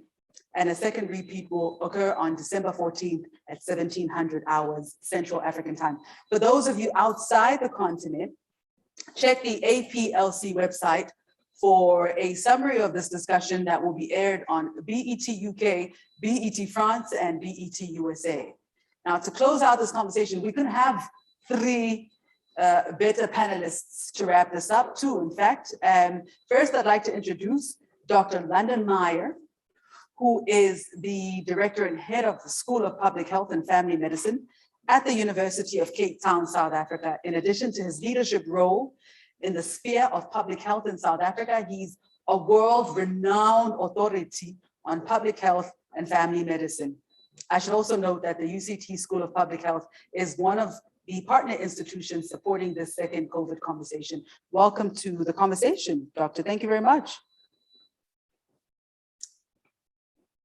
and a second repeat will occur on December 14th at 1700 hours Central African time. For those of you outside the continent, check the APLC website for a summary of this discussion that will be aired on BET UK, BET France, and BET USA. Now, to close out this conversation, we can have 3 better panelists to wrap this up, 2 in fact. First, I'd like to introduce Dr. London Meyer, who is the director and head of the School of Public Health and Family Medicine at the University of Cape Town, South Africa. In addition to his leadership role in the sphere of public health in South Africa, he's a world-renowned authority on public health and family medicine. I should also note that the UCT School of Public Health is one of the partner institutions supporting this second COVID conversation. Welcome to the conversation, Doctor. Thank you very much.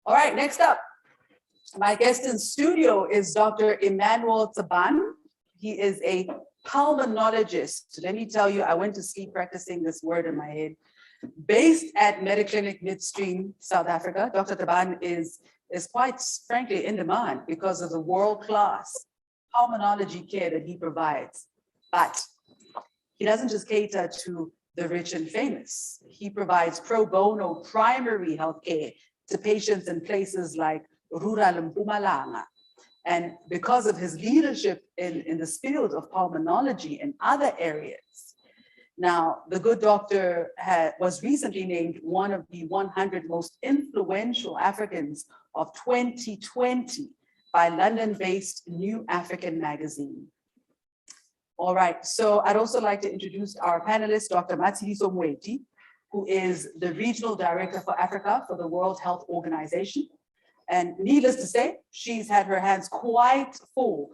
All right, next up, my guest in studio is Dr. Emmanuel Taban. He is a pulmonologist. Let me tell you, I went to sleep practicing this word in my head. Based at Mediclinic Midstream, South Africa, Dr. Taban is quite frankly in demand because of the world-class pulmonology care that he provides. But he doesn't just cater to the rich and famous. He provides pro bono primary health care to patients in places like rural Mpumalanga. And because of his leadership in this field of pulmonology and other areas, now the good doctor was recently named one of the 100 most influential Africans of 2020 by London-based New African magazine. All right, so I'd also like to introduce our panelist, Dr. Matshidiso Moeti, who is the Regional Director for Africa for the World Health Organization. And needless to say, she's had her hands quite full.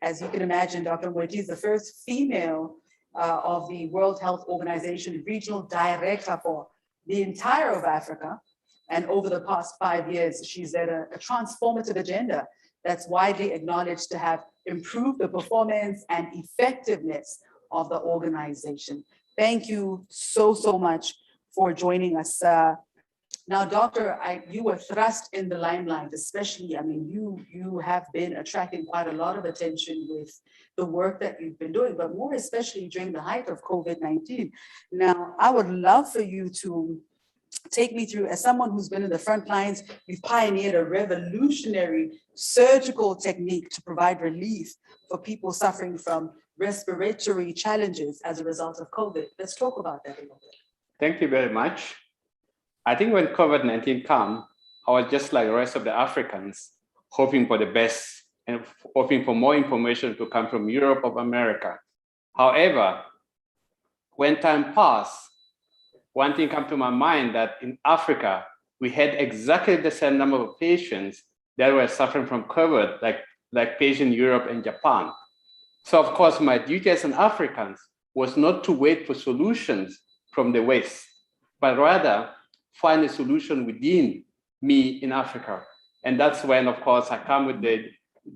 As you can imagine, Dr. Moeti is the first female of the World Health Organization Regional Director for the entire of Africa. And over the past 5 years, she's led a transformative agenda that's widely acknowledged to have improved the performance and effectiveness of the organization. Thank you so, so much for joining us. Now, Doctor, you were thrust in the limelight, especially, I mean, you have been attracting quite a lot of attention with the work that you've been doing, but more especially during the height of COVID-19. Now, I would love for you to take me through, as someone who's been in the front lines, you've pioneered a revolutionary surgical technique to provide relief for people suffering from respiratory challenges as a result of COVID. Let's talk about that a little bit. Thank you very much. I think when COVID-19 came, I was just like the rest of the Africans, hoping for the best and hoping for more information to come from Europe or America. However, when time passed, one thing came to my mind that in Africa, we had exactly the same number of patients that were suffering from COVID, like patients in Europe and Japan. So of course, my duty as an African was not to wait for solutions from the West, but rather find a solution within me in Africa. And that's when, of course, I come with the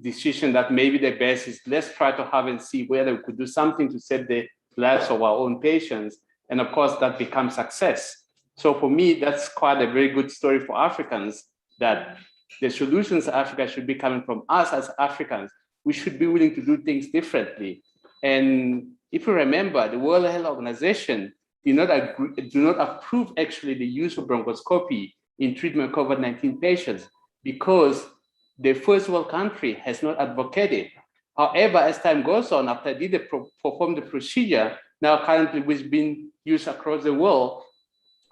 decision that maybe the best is let's try to have and see whether we could do something to save the lives of our own patients. And of course, that becomes success. So for me, that's quite a very good story for Africans, that the solutions Africa should be coming from us as Africans. We should be willing to do things differently. And if you remember, the World Health Organization do not approve actually the use of bronchoscopy in treatment of COVID-19 patients because the first world country has not advocated. However, as time goes on, after they did perform the procedure, now currently which is being used across the world,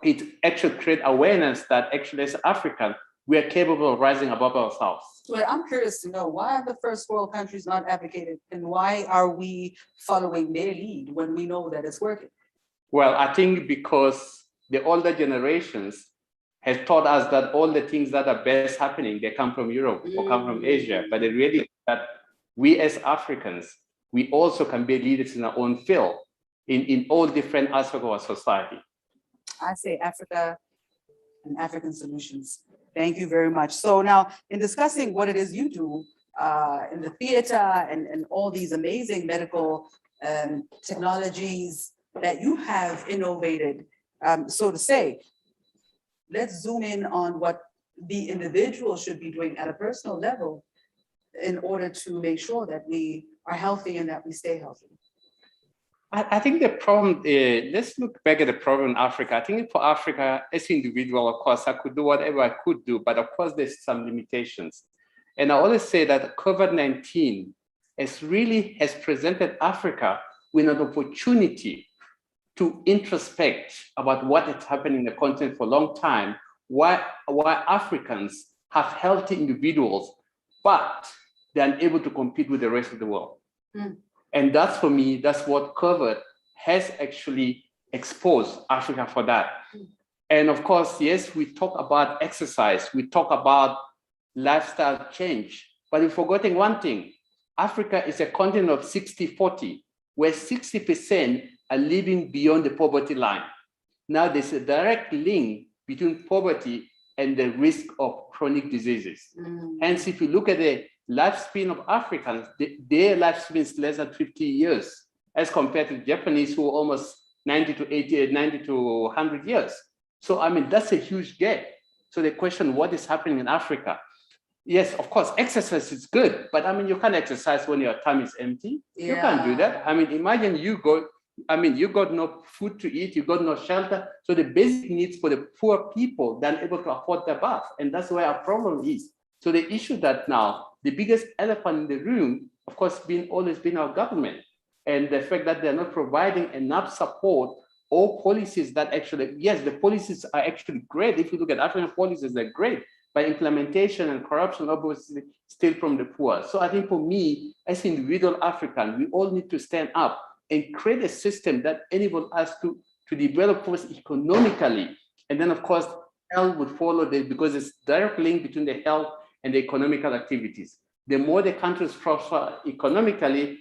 it actually creates awareness that actually as African, we are capable of rising above ourselves. Well, I'm curious to know, why are the first world countries not advocated, and why are we following their lead when we know that it's working? Well, I think because the older generations has taught us that all the things that are best happening, they come from Europe or come from Asia, but it really that we as Africans, we also can be leaders in our own field in all different aspects of our society. I say Africa and African solutions. Thank you very much. So now in discussing what it is you do in the theater and all these amazing medical technologies that you have innovated, so to say, let's zoom in on what the individual should be doing at a personal level in order to make sure that we are healthy and that we stay healthy. I think the problem, let's look back at the problem in Africa. I think for Africa, as an individual, of course, I could do whatever I could do, but of course, there's some limitations. And I always say that COVID-19 has presented Africa with an opportunity to introspect about what is happening in the continent for a long time, why Africans have healthy individuals, but they're unable to compete with the rest of the world. Mm. And that's, for me, that's what COVID has actually exposed Africa for that. Mm. And of course, yes, we talk about exercise, we talk about lifestyle change, but we're forgetting one thing. Africa is a continent of 60-40, where 60% are living beyond the poverty line. Now there's a direct link between poverty and the risk of chronic diseases. Mm. Hence, if you look at the lifespan of Africans, their lifespan is less than 50 years, as compared to Japanese who are almost 90 to 100 years. So, I mean, that's a huge gap. So the question, what is happening in Africa? Yes, of course, exercise is good, but I mean, you can't exercise when your tummy is empty. Yeah. You can't do that. I mean, imagine you got no food to eat, you got no shelter. So the basic needs for the poor people, they're able to afford the bath. And that's where our problem is. So the issue that now, the biggest elephant in the room, of course, always been our government. And the fact that they're not providing enough support or policies that actually, yes, the policies are actually great. If you look at African policies, they're great. By implementation and corruption, obviously, still from the poor. So I think for me, as individual African, we all need to stand up and create a system that enables us to develop first economically. And then, of course, health would follow this because it's direct link between the health and the economical activities. The more the countries prosper economically,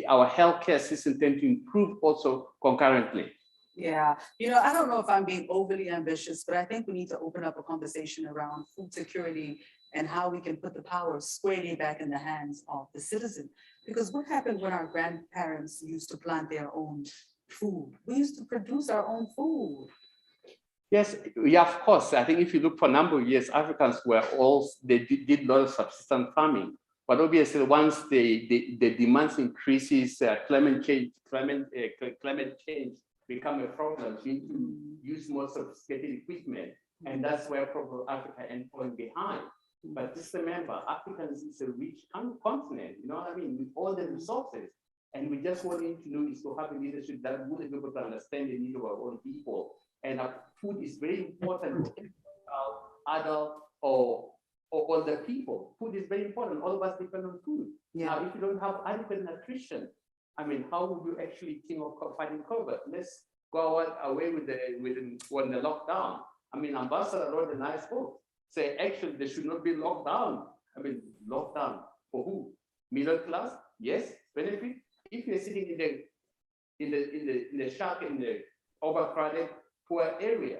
our healthcare system tend to improve also concurrently. Yeah, I don't know if I'm being overly ambitious, but I think we need to open up a conversation around food security and how we can put the power squarely back in the hands of the citizen. Because what happened when our grandparents used to plant their own food? We used to produce our own food. Yes, yeah, of course. I think if you look for a number of years, Africans were they did a lot of subsistence farming. But obviously, once the demands increases, climate change become a problem. So you need to use more sophisticated equipment, and that's where probably Africa ends falling behind. But just remember, Africa is a rich continent. You know what I mean? With all the resources, and we just want to know is to have a leadership that would be able to understand the needs of our own people. And food is very important for adult or older people. Food is very important. All of us depend on food. Yeah. Now, if you don't have adequate nutrition, I mean, how would you actually think of fighting COVID? Let's go away with the lockdown. I mean, Ambassador wrote a nice book. Say, actually, there should not be lockdown. I mean, lockdown for who? Middle class? Yes, benefit. If you're sitting in the shack in the overcrowded poor area,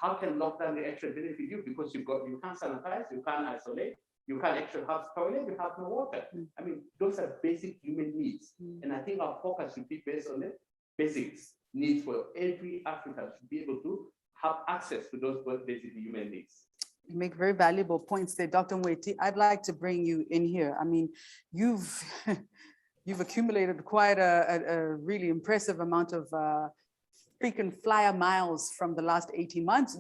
how can lockdown actually benefit you? Because you can't sanitize, you can't isolate, you can't actually have toilet, you have no water. I mean, those are basic human needs. And I think our focus should be based on the basics needs for every African to be able to have access to those basic human needs. You make very valuable points there, Dr. Mweti. I'd like to bring you in here. I mean, you've accumulated quite a really impressive amount of freaking flyer miles from the last 18 months.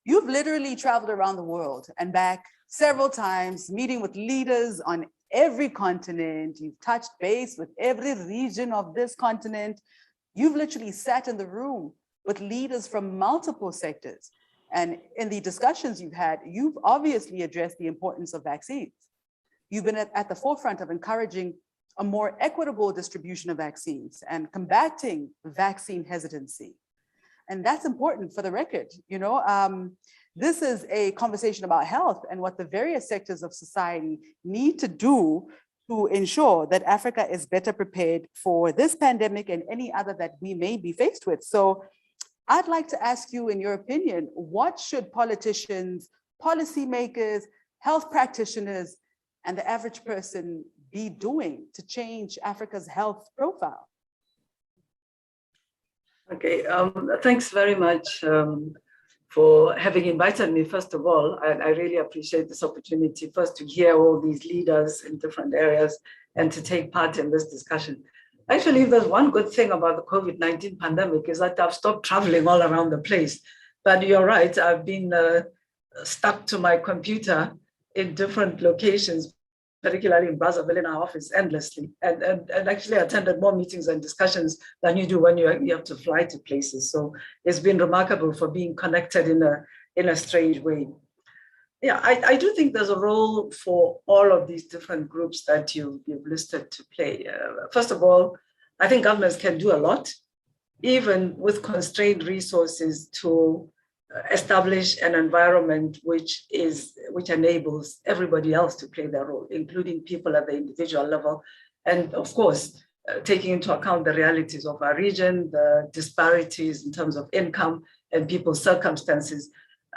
You've literally traveled around the world and back several times, meeting with leaders on every continent. You've touched base with every region of this continent. You've literally sat in the room with leaders from multiple sectors. And in the discussions you've had, you've obviously addressed the importance of vaccines. You've been at the forefront of encouraging a more equitable distribution of vaccines and combating vaccine hesitancy. And that's important for the record. This is a conversation about health and what the various sectors of society need to do to ensure that Africa is better prepared for this pandemic and any other that we may be faced with. So I'd like to ask you, in your opinion, what should politicians, policymakers, health practitioners, and the average person be doing to change Africa's health profile? Okay, thanks very much for having invited me, first of all. I really appreciate this opportunity, first to hear all these leaders in different areas and to take part in this discussion. Actually, if there's one good thing about the COVID-19 pandemic is that I've stopped traveling all around the place. But you're right, I've been stuck to my computer in different locations, particularly in Brazzaville in our office, endlessly, and actually attended more meetings and discussions than you do when you have to fly to places. So it's been remarkable for being connected in a strange way. Yeah, I do think there's a role for all of these different groups that you've listed to play. First of all, I think governments can do a lot, even with constrained resources, to establish an environment which enables everybody else to play their role, including people at the individual level. And of course, taking into account the realities of our region, the disparities in terms of income and people's circumstances,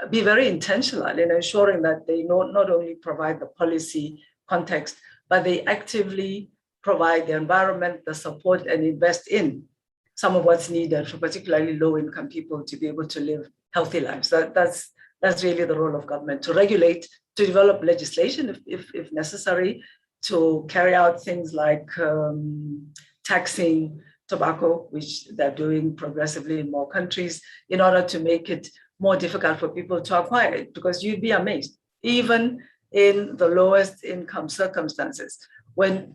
be very intentional in ensuring that they not only provide the policy context, but they actively provide the environment, the support, and invest in some of what's needed for particularly low-income people to be able to live healthy lives. That's really the role of government, to regulate, to develop legislation if necessary, to carry out things like taxing tobacco, which they're doing progressively in more countries, in order to make it more difficult for people to acquire it, because you'd be amazed, even in the lowest income circumstances, when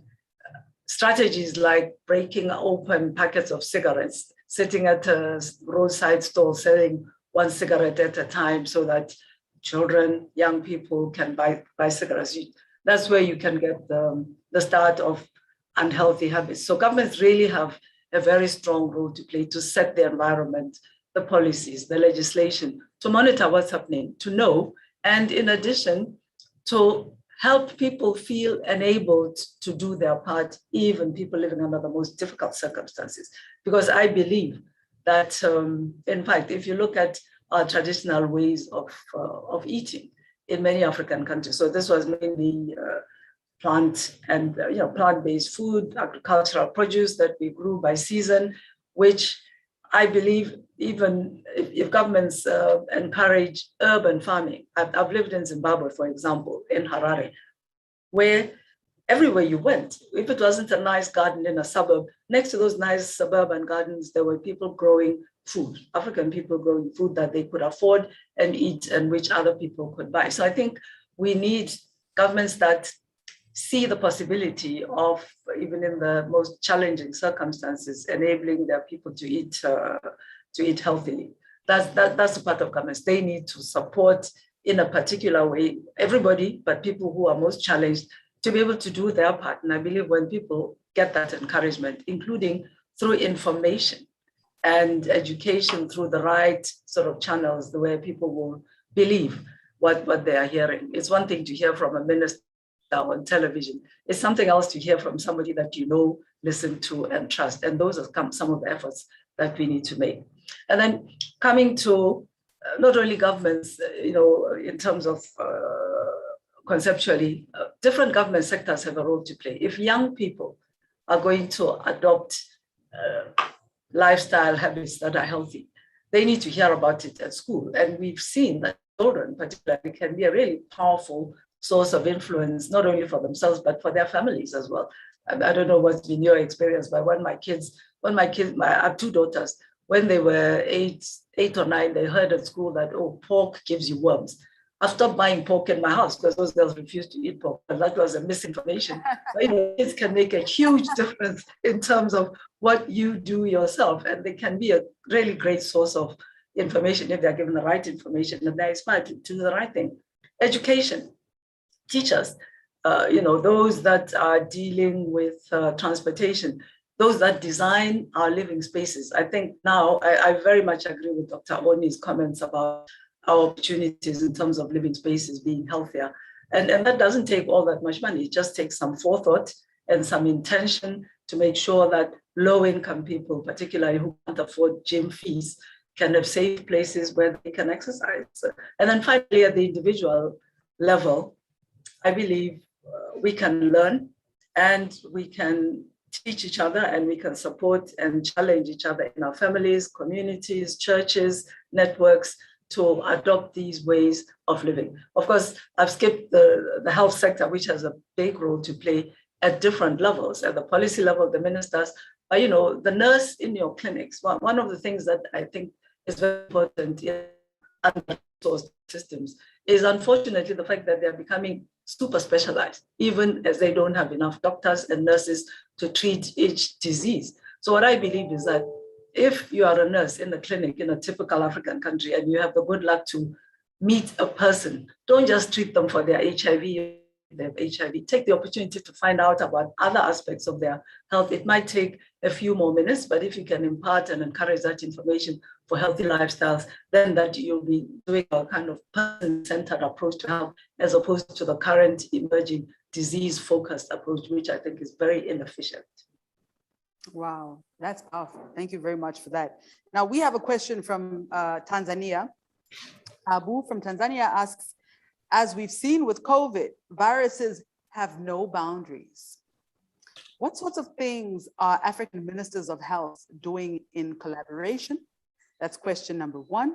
strategies like breaking open packets of cigarettes, sitting at a roadside stall selling one cigarette at a time so that children, young people can buy cigarettes. That's where you can get the start of unhealthy habits. So governments really have a very strong role to play to set the environment, the policies, the legislation, to monitor what's happening, to know, and in addition, to help people feel enabled to do their part, even people living under the most difficult circumstances. Because I believe that, in fact, if you look at our traditional ways of eating in many African countries, so this was mainly plant and plant-based food, agricultural produce that we grew by season, which I believe even if governments encourage urban farming. I've lived in Zimbabwe, for example, in Harare, where everywhere you went, if it wasn't a nice garden in a suburb, next to those nice suburban gardens, there were people growing food, African people growing food that they could afford and eat and which other people could buy. So I think we need governments that see the possibility of, even in the most challenging circumstances, enabling their people to eat healthily. That's the part of governments. They need to support in a particular way everybody, but people who are most challenged to be able to do their part. And I believe when people get that encouragement, including through information and education through the right sort of channels, the way people will believe what they are hearing. It's one thing to hear from a minister on television. It's something else to hear from somebody that you know, listen to, and trust. And those are some of the efforts that we need to make. And then coming to not only governments, in terms of conceptually, different government sectors have a role to play. If young people are going to adopt lifestyle habits that are healthy, they need to hear about it at school. And we've seen that children particularly can be a really powerful source of influence, not only for themselves, but for their families as well. I don't know what's been your experience, but I have two daughters, when they were eight or nine, they heard at school that, oh, pork gives you worms. I stopped buying pork in my house because those girls refused to eat pork, and that was a misinformation. But, kids can make a huge difference in terms of what you do yourself, and they can be a really great source of information if they're given the right information and they're inspired to do the right thing. Education, teachers, those that are dealing with transportation, those that design our living spaces. I think now I very much agree with Dr. Oni's comments about our opportunities in terms of living spaces being healthier. And that doesn't take all that much money. It just takes some forethought and some intention to make sure that low-income people, particularly who can't afford gym fees, can have safe places where they can exercise. And then finally, at the individual level, I believe we can learn and we can teach each other and we can support and challenge each other in our families, communities, churches, networks, to adopt these ways of living. Of course, I've skipped the health sector, which has a big role to play at different levels, at the policy level, the ministers, but the nurse in your clinics. One of the things that I think is very important in under-resourced systems is unfortunately the fact that they're becoming super specialized, even as they don't have enough doctors and nurses to treat each disease. So what I believe is that if you are a nurse in a clinic in a typical African country and you have the good luck to meet a person, don't just treat them for their HIV. They have HIV. Take the opportunity to find out about other aspects of their health. It might take a few more minutes, but if you can impart and encourage that information for healthy lifestyles, then that you'll be doing a kind of person-centered approach to health, as opposed to the current emerging disease-focused approach, which I think is very inefficient. Wow, that's powerful. Thank you very much for that. Now we have a question from Tanzania. Abu from Tanzania asks, as we've seen with COVID, viruses have no boundaries. What sorts of things are African ministers of health doing in collaboration? That's question number one.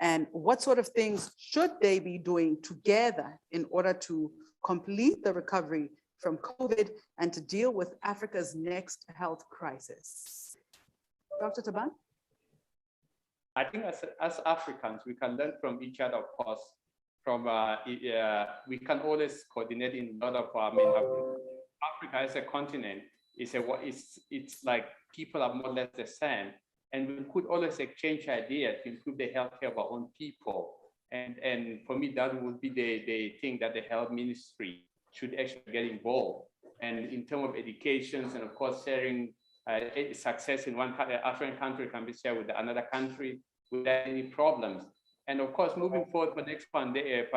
And what sort of things should they be doing together in order to complete the recovery from COVID and to deal with Africa's next health crisis? Dr. Taban? I think as Africans, we can learn from each other, of course. We can always coordinate in a lot of Africa as a continent. It's like people are more or less the same. And we could always exchange ideas to improve the healthcare of our own people. And for me, that would be the thing that the health ministry should actually get involved. And in terms of education and of course sharing success in one African country can be shared with another country without any problems. And of course, moving forward for the next pandemic,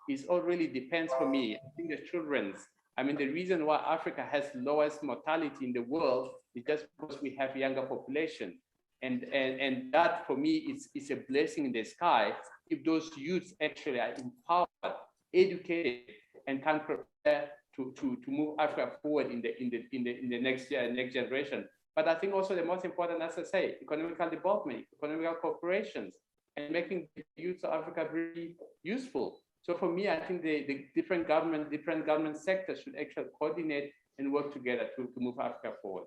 it all really depends for me. I think the children's I mean, the reason why Africa has lowest mortality in the world is just because we have younger population. And that for me is a blessing in the sky if those youths actually are empowered, educated, and can prepare to move Africa forward in the next generation. But I think also the most important, as I say, economical development, economical corporations, and making the youth of Africa really useful. So for me, I think the different government sectors should actually coordinate and work together to move Africa forward.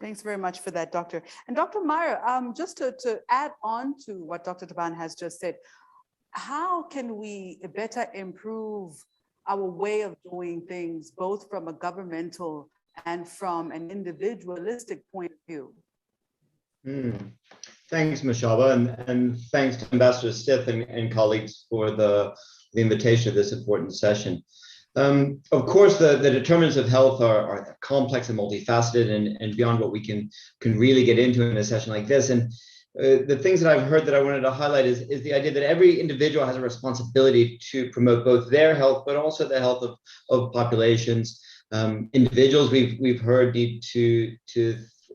Thanks very much for that, Doctor. And Dr. Meyer, just to add on to what Dr. Taban has just said, how can we better improve our way of doing things, both from a governmental and from an individualistic point of view? Thanks, Mashaba, and thanks to Ambassador Stith and colleagues for the invitation of this important session. Of course, the determinants of health are complex and multifaceted and beyond what we can really get into in a session like this. And the things that I've heard that I wanted to highlight is the idea that every individual has a responsibility to promote both their health, but also the health of populations. Individuals we've heard need to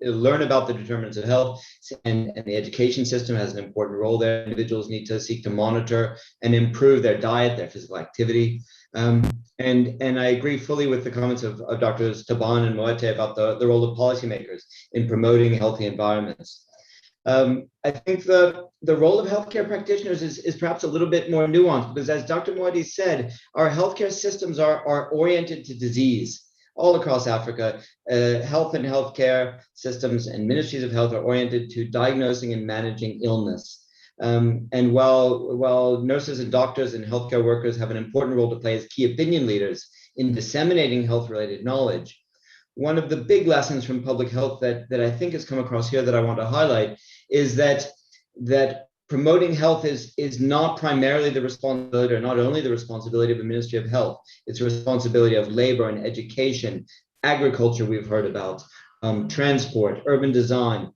learn about the determinants of health, and the education system has an important role there. Individuals need to seek to monitor and improve their diet, their physical activity. And I agree fully with the comments of Drs. Taban and Moete about the role of policymakers in promoting healthy environments. I think the role of healthcare practitioners is perhaps a little bit more nuanced, because as Dr. Moete said, our healthcare systems are oriented to disease. All across Africa, health and healthcare systems and ministries of health are oriented to diagnosing and managing illness. And while nurses and doctors and healthcare workers have an important role to play as key opinion leaders in disseminating health-related knowledge, one of the big lessons from public health that I think has come across here that I want to highlight is that promoting health is not primarily the responsibility, or not only the responsibility of the Ministry of Health. It's a responsibility of labor and education, agriculture we've heard about, transport, urban design.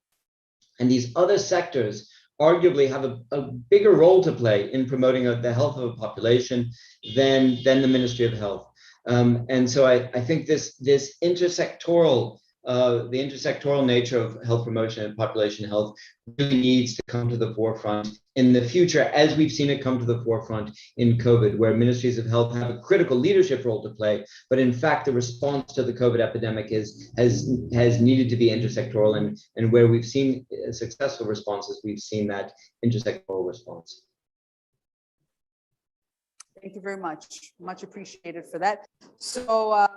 And these other sectors arguably have a bigger role to play in promoting the health of a population than the Ministry of Health. And so I think this intersectoral the intersectoral nature of health promotion and population health really needs to come to the forefront in the future, as we've seen it come to the forefront in COVID, where ministries of health have a critical leadership role to play. But in fact, the response to the COVID epidemic has needed to be intersectoral, and where we've seen successful responses, we've seen that intersectoral response. Thank you very much. Much appreciated for that. So,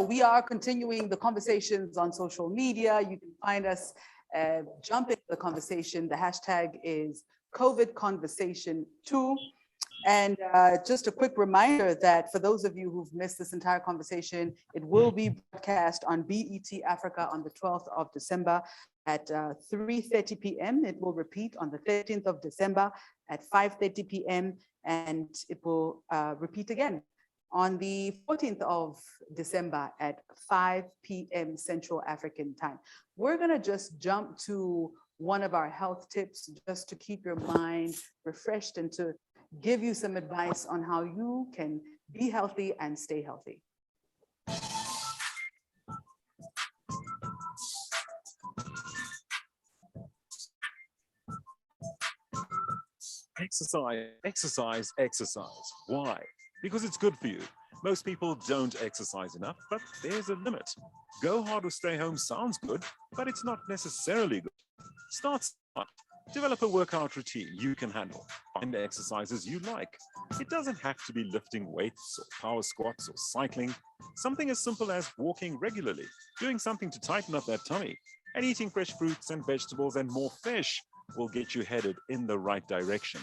we are continuing the conversations on social media. You can find us, jump into the conversation. The hashtag is COVID Conversation 2. And just a quick reminder that for those of you who've missed this entire conversation, it will be broadcast on BET Africa on the 12th of December at 3:30 p.m. It will repeat on the 13th of December at 5:30 p.m. and it will repeat again on the 14th of December at 5 p.m. Central African time. We're gonna just jump to one of our health tips just to keep your mind refreshed and to give you some advice on how you can be healthy and stay healthy. Exercise, exercise, exercise. Why? Because it's good for you. Most people don't exercise enough, but there's a limit. Go hard or stay home sounds good, but it's not necessarily good. Start smart. Develop a workout routine you can handle. Find the exercises you like. It doesn't have to be lifting weights or power squats or cycling. Something as simple as walking regularly, doing something to tighten up that tummy, and eating fresh fruits and vegetables and more fish will get you headed in the right direction.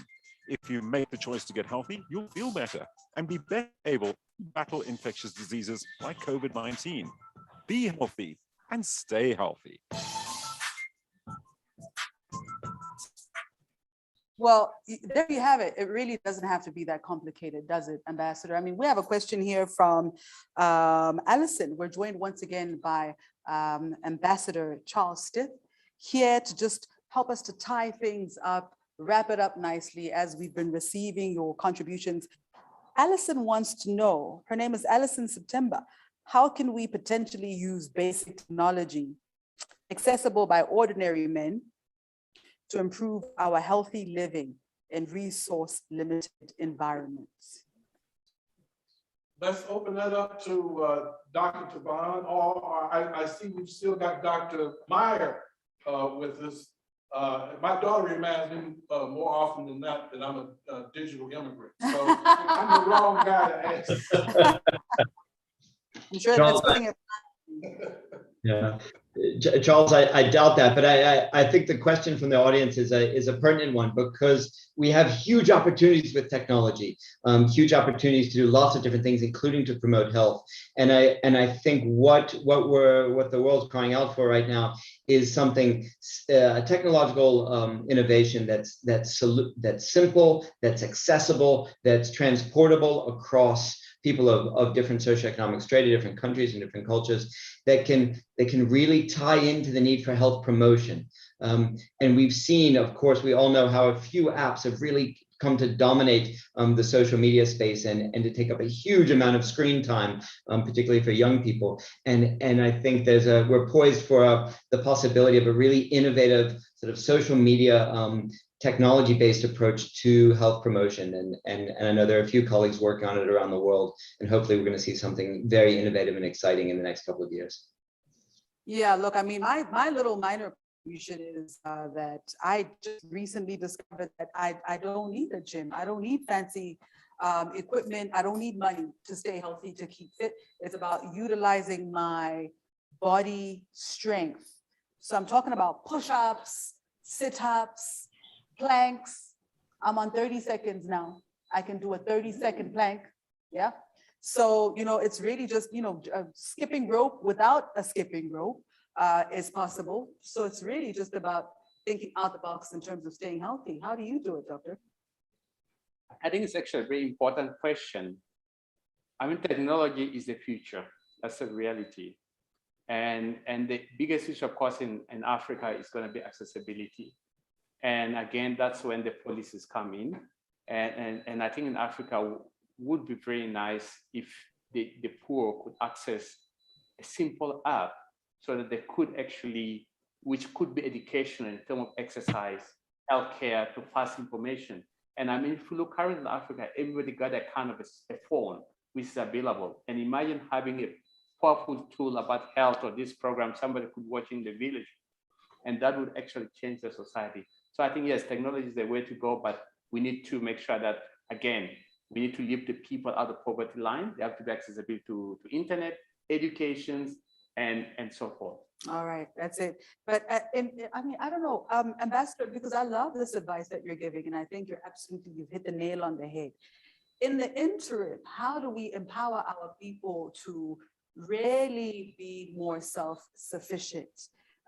If you make the choice to get healthy, you'll feel better and be better able to battle infectious diseases like COVID-19. Be healthy and stay healthy. Well, there you have it. It really doesn't have to be that complicated, does it, Ambassador? I mean, we have a question here from Alison. We're joined once again by Ambassador Charles Stith, here to just help us to tie things up, wrap it up nicely as we've been receiving your contributions. Alison wants to know, her name is Alison September, how can we potentially use basic technology accessible by ordinary men to improve our healthy living in resource-limited environments? Let's open that up to Dr. Taban, or I see we've still got Dr. Meyer with us. My daughter reminds me more often than not that I'm a digital immigrant. So I'm the wrong guy to ask. I'm sure Charles, that's putting it. Yeah, Charles, I doubt that, but I think the question from the audience is a pertinent one, because we have huge opportunities with technology, huge opportunities to do lots of different things, including to promote health. And I think what the world's crying out for right now is something technological innovation that's simple, that's accessible, that's transportable across people of different socioeconomic strata, different countries and different cultures, that can really tie into the need for health promotion. And we've seen, of course, we all know how a few apps have really come to dominate the social media space and to take up a huge amount of screen time, particularly for young people. And I think we're poised for the possibility of a really innovative sort of social media technology-based approach to health promotion. And I know there are a few colleagues working on it around the world, and hopefully we're going to see something very innovative and exciting in the next couple of years. Yeah, look, I mean, my little minor contribution is that I just recently discovered that I don't need a gym. I don't need fancy equipment. I don't need money to stay healthy, to keep fit. It's about utilizing my body strength. So I'm talking about push-ups, sit-ups, planks. I'm on 30 seconds now. I can do a 30-second plank. Yeah. So, it's really just, skipping rope without a skipping rope is possible. So it's really just about thinking out the box in terms of staying healthy. How do you do it, doctor? I think it's actually a very important question. I mean, technology is the future. That's a reality. And the biggest issue, of course, in Africa is going to be accessibility. And again, that's when the policies come in. And I think in Africa would be very nice if the poor could access a simple app so that they could actually, which could be educational in terms of exercise, healthcare, to pass information. And I mean, if you look currently in Africa, everybody got a kind of a phone which is available. And imagine having a powerful tool about health or this program, somebody could watch in the village, and that would actually change the society. So I think, yes, technology is the way to go, but we need to make sure that, again, we need to lift the people out of the poverty line. They have to be accessible to internet, education, and so forth. All right, that's it. But I mean, I don't know, Ambassador, because I love this advice that you're giving, and I think you've hit the nail on the head. In the interim, how do we empower our people to really be more self-sufficient?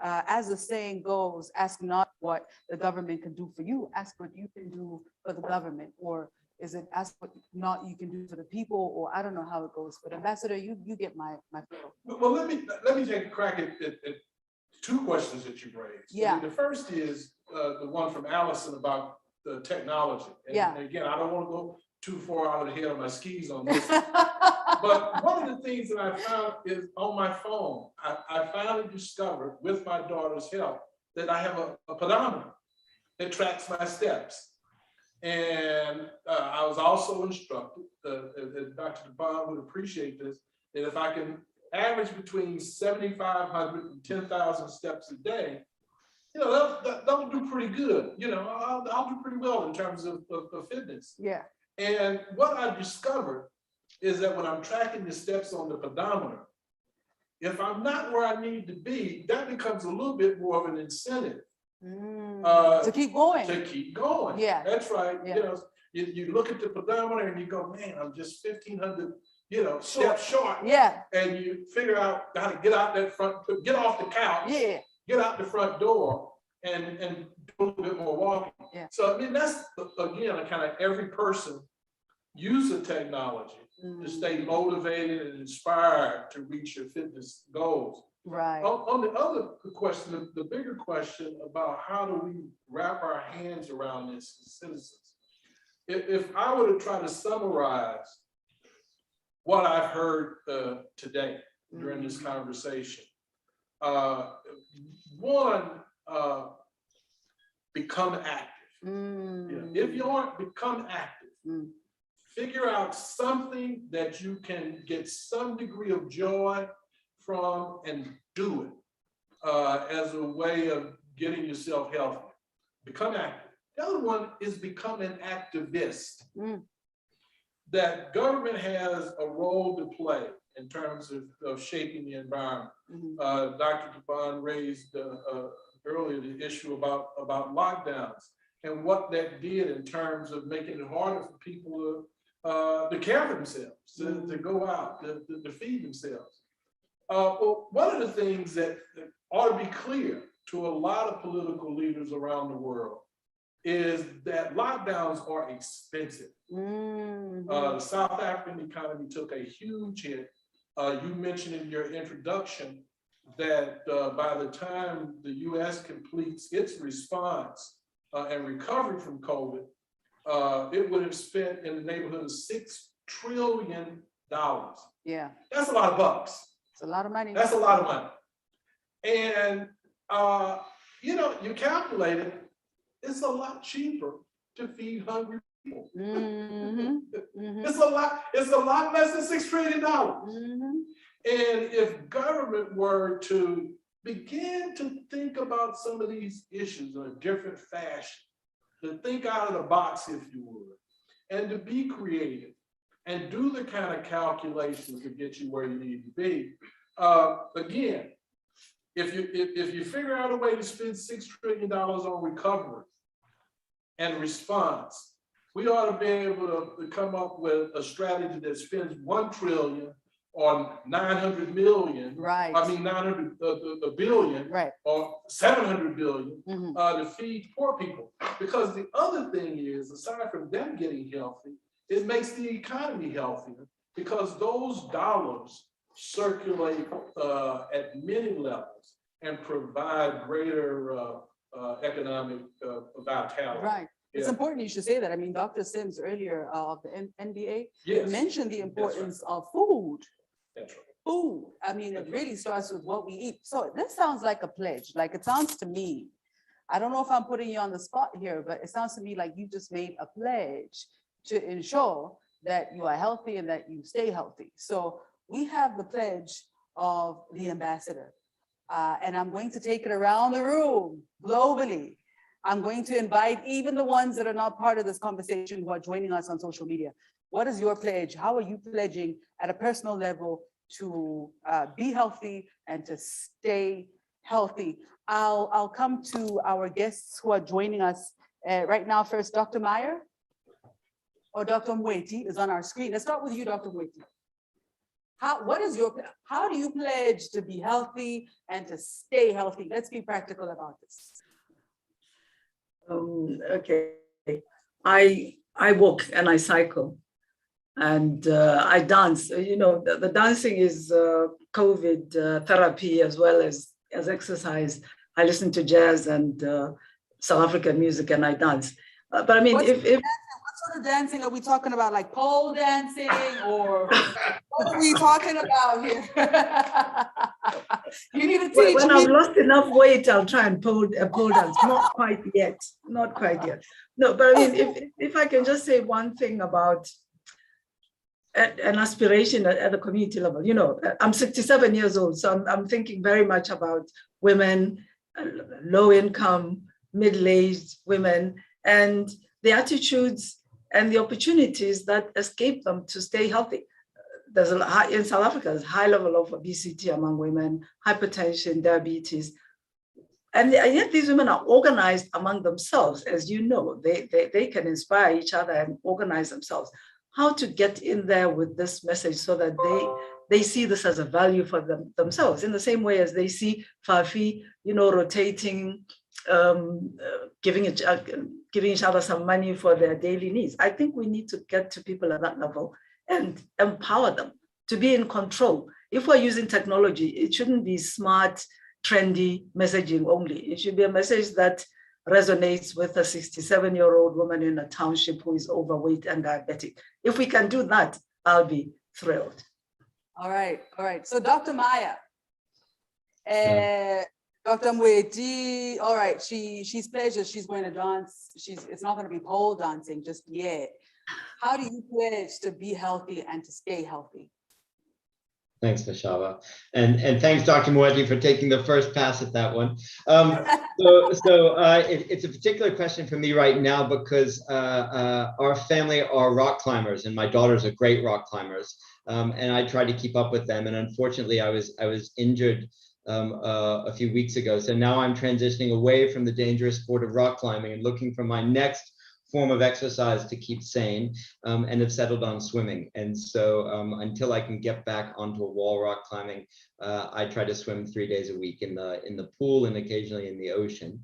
As the saying goes, ask not what the government can do for you, ask what you can do for the government. Or is it ask what not you can do for the people? Or I don't know how it goes, but Ambassador, you get my flow. Well, let me take a crack at two questions that you raised. Yeah. I mean, the first is the one from Allison about the technology. And again, I don't want to go too far out of the head of my skis on this. But one of the things that I found is on my phone, I finally discovered with my daughter's help that I have a pedometer that tracks my steps. And I was also instructed, Dr. DeBond would appreciate this, that if I can average between 7,500 and 10,000 steps a day, that'll do pretty good. I'll do pretty well in terms of fitness. Yeah. And what I discovered is that when I'm tracking the steps on the pedometer, if I'm not where I need to be, that becomes a little bit more of an incentive. To keep going. To keep going. Yeah. That's right. Yeah. You look at the pedometer and you go, man, I'm just 1,500, steps short. Yeah. And you figure out how to get out that front, get off the couch. Yeah. Get out the front door and do a little bit more walking. Yeah. So I mean, that's again, kind of every person use the technology to stay motivated and inspired to reach your fitness goals. Right. On the other question, the bigger question about how do we wrap our hands around this as citizens? If I were to try to summarize what I've heard today during this conversation. One, become active. If you aren't, become active. Figure out something that you can get some degree of joy from and do it as a way of getting yourself healthy. Become active. The other one is become an activist. That government has a role to play in terms of shaping the environment. Dr. Devon raised earlier the issue about lockdowns and what that did in terms of making it harder for people to care for themselves, to go out, to feed themselves. Well, one of the things that ought to be clear to a lot of political leaders around the world is that lockdowns are expensive. The South African economy took a huge hit. You mentioned in your introduction that by the time the US completes its response and recovery from COVID, it would have spent in the neighborhood of $6 trillion. Yeah. That's a lot of bucks. It's a lot of money. That's a lot of money. And, you know, you calculate it, it's a lot cheaper to feed hungry people. It's a lot less than $6 trillion. And if government were to begin to think about some of these issues in a different fashion, to think out of the box, if you would, and to be creative and do the kind of calculations to get you where you need to be. Again, if you figure out a way to spend $6 trillion on recovery and response, we ought to be able to come up with a strategy that spends $1 trillion on 900 million, right? I mean 900 billion, right? Or 700 billion to feed poor people. Because the other thing is, aside from them getting healthy, it makes the economy healthier because those dollars circulate at many levels and provide greater economic vitality. Right. It's important you should say that. I mean, Dr. Sims earlier of the NBA mentioned the importance of food. That's right. Food. I mean, it really starts with what we eat. So this sounds like a pledge. Like it sounds to me, I don't know if I'm putting you on the spot here, but it sounds to me like you just made a pledge to ensure that you are healthy and that you stay healthy. So we have the pledge of the ambassador. And I'm going to take it around the room globally. I'm going to invite even the ones that are not part of this conversation who are joining us on social media. What is your pledge? How are you pledging at a personal level to be healthy and to stay healthy? I'll come to our guests who are joining us right now. First, Dr. Meyer or Dr. Mweti is on our screen. Let's start with you, Dr. Mweti. How do you pledge to be healthy and to stay healthy? Let's be practical about this. Okay, I walk and I cycle and I dance. You know, the dancing is COVID therapy as well as exercise. I listen to jazz and South African music and I dance. But I mean, what sort of dancing are we talking about? Like pole dancing, or what are we talking about here? You need to teach when me. I've lost enough weight, I'll try and pole dance. Not quite yet. Not quite yet. No, but I mean, if I can just say one thing about an aspiration at a community level. You know, I'm 67 years old, so I'm thinking very much about women, low income, middle-aged women, and the attitudes and the opportunities that escape them to stay healthy. There's in South Africa, there's a high level of obesity among women, hypertension, diabetes. And yet these women are organized among themselves. As you know, they can inspire each other and organize themselves. How to get in there with this message so that they see this as a value for themselves, in the same way as they see Fafi, you know, rotating, giving each other some money for their daily needs. I think we need to get to people at that level and empower them to be in control. If we're using technology, it shouldn't be smart, trendy messaging only. It should be a message that resonates with a 67-year-old woman in a township who is overweight and diabetic. If we can do that, I'll be thrilled. All right. So Dr. Maya, Dr. Mweti, all right, she's pledged that she's going to dance. It's not going to be pole dancing just yet. How do you pledge to be healthy and to stay healthy? Thanks, Nashava. And thanks, Dr. Mweti, for taking the first pass at that one. It's a particular question for me right now because our family are rock climbers and my daughters are great rock climbers. And I try to keep up with them. And unfortunately, I was injured a few weeks ago. So now I'm transitioning away from the dangerous sport of rock climbing and looking for my next form of exercise to keep sane, and have settled on swimming. And so until I can get back onto a wall rock climbing, I try to swim 3 days a week in the pool and occasionally in the ocean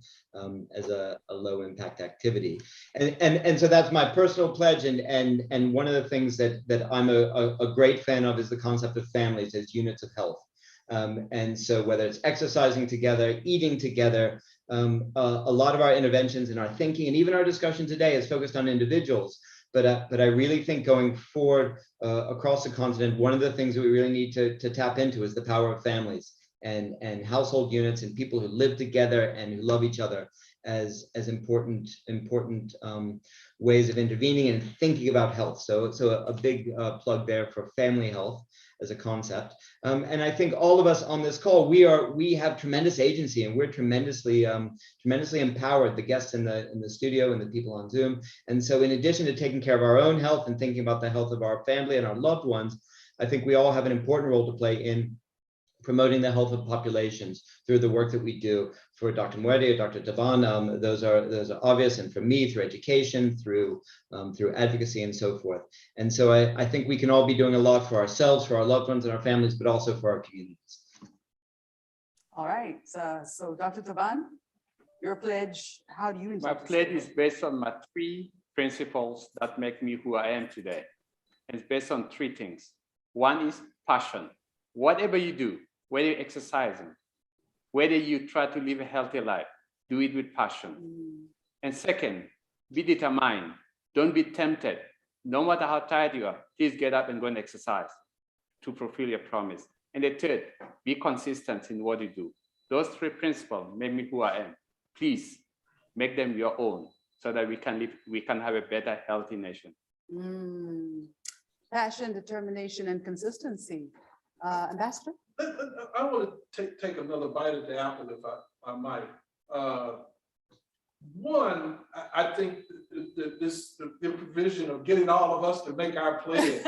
as a low impact activity. And so that's my personal pledge. And one of the things that I'm a great fan of is the concept of families as units of health. And so whether it's exercising together, eating together, a lot of our interventions and our thinking and even our discussion today is focused on individuals. But I really think going forward across the continent, one of the things that we really need to tap into is the power of families and household units and people who live together and who love each other as important ways of intervening and thinking about health. So a big plug there for family health as a concept. And I think all of us on this call, we have tremendous agency and we're tremendously empowered, the guests in the studio and the people on Zoom. And so in addition to taking care of our own health and thinking about the health of our family and our loved ones, I think we all have an important role to play in promoting the health of populations through the work that we do. For Dr. Mweti or Dr. Taban, those are obvious, and for me, through education, through advocacy, and so forth. And so I think we can all be doing a lot for ourselves, for our loved ones and our families, but also for our communities. All right, so Dr. Taban, your pledge, how do you intend My to pledge stay is based on my 3 principles that make me who I am today. And it's based on 3 things. One is passion. Whatever you do, whether you're exercising, whether you try to live a healthy life, do it with passion. And second, be determined. Don't be tempted. No matter how tired you are, please get up and go and exercise to fulfill your promise. And the third, be consistent in what you do. Those 3 principles make me who I am. Please make them your own so that we can have a better, healthy nation. Passion, determination, and consistency. Ambassador? I want to take another bite at the apple, if I might. One, I think the improvisation of getting all of us to make our pledge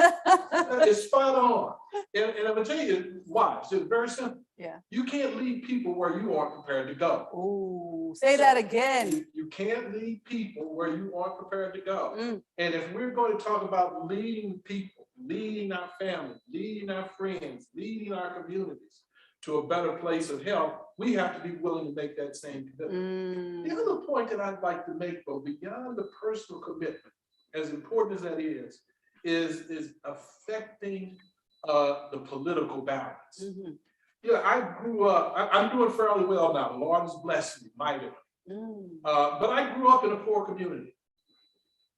is spot on. And I'm going to tell you why. It's very simple. Yeah. You can't lead people where you aren't prepared to go. Oh, say that again. You can't lead people where you aren't prepared to go. And if we're going to talk about leading people, leading our family, leading our friends, leading our communities to a better place of health, we have to be willing to make that same commitment. The other point that I'd like to make, though, beyond the personal commitment, as important as that is affecting the political balance. Yeah, I grew up, I'm doing fairly well now. The Lord has blessed me mightily. But I grew up in a poor community.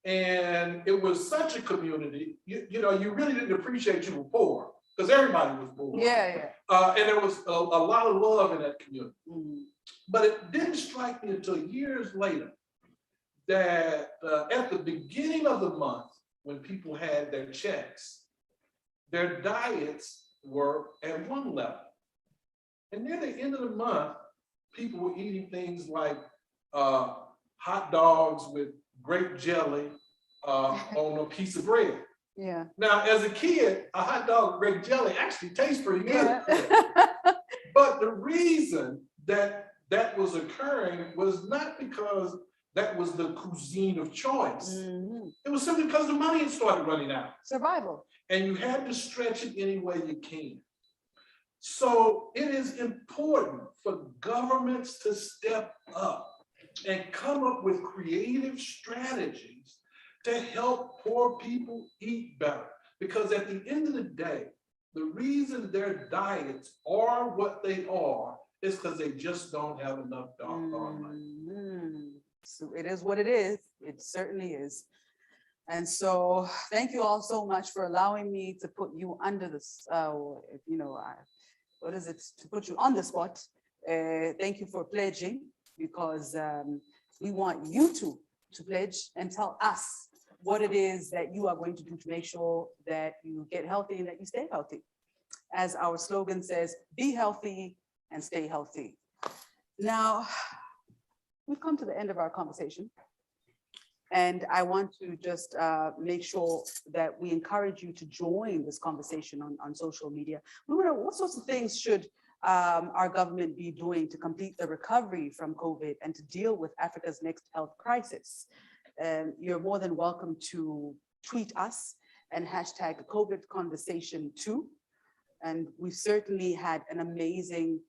And it was such a community, you know, you really didn't appreciate you were poor because everybody was poor. Yeah. And there was a lot of love in that community. But it didn't strike me until years later that at the beginning of the month, when people had their checks, their diets were at one level. And near the end of the month, people were eating things like hot dogs with grape jelly on a piece of bread. Yeah. Now, as a kid, a hot dog with grape jelly actually tastes pretty good. But the reason that that was occurring was not because that was the cuisine of choice. It was simply because the money had started running out. Survival. And you had to stretch it any way you can. So it is important for governments to step up and come up with creative strategies to help poor people eat better. Because at the end of the day, the reason their diets are what they are is because they just don't have enough doggone money. So it is what it is. It certainly is. And so thank you all so much for allowing me to put you under this, what is it, to put you on the spot. Thank you for pledging, because we want you to pledge and tell us what it is that you are going to do to make sure that you get healthy and that you stay healthy. As our slogan says, be healthy and stay healthy. Now, we've come to the end of our conversation. And I want to just make sure that we encourage you to join this conversation on social media. We want to know what sorts of things should our government be doing to complete the recovery from COVID and to deal with Africa's next health crisis. You're more than welcome to tweet us and hashtag COVID conversation too. And we've certainly had an amazing,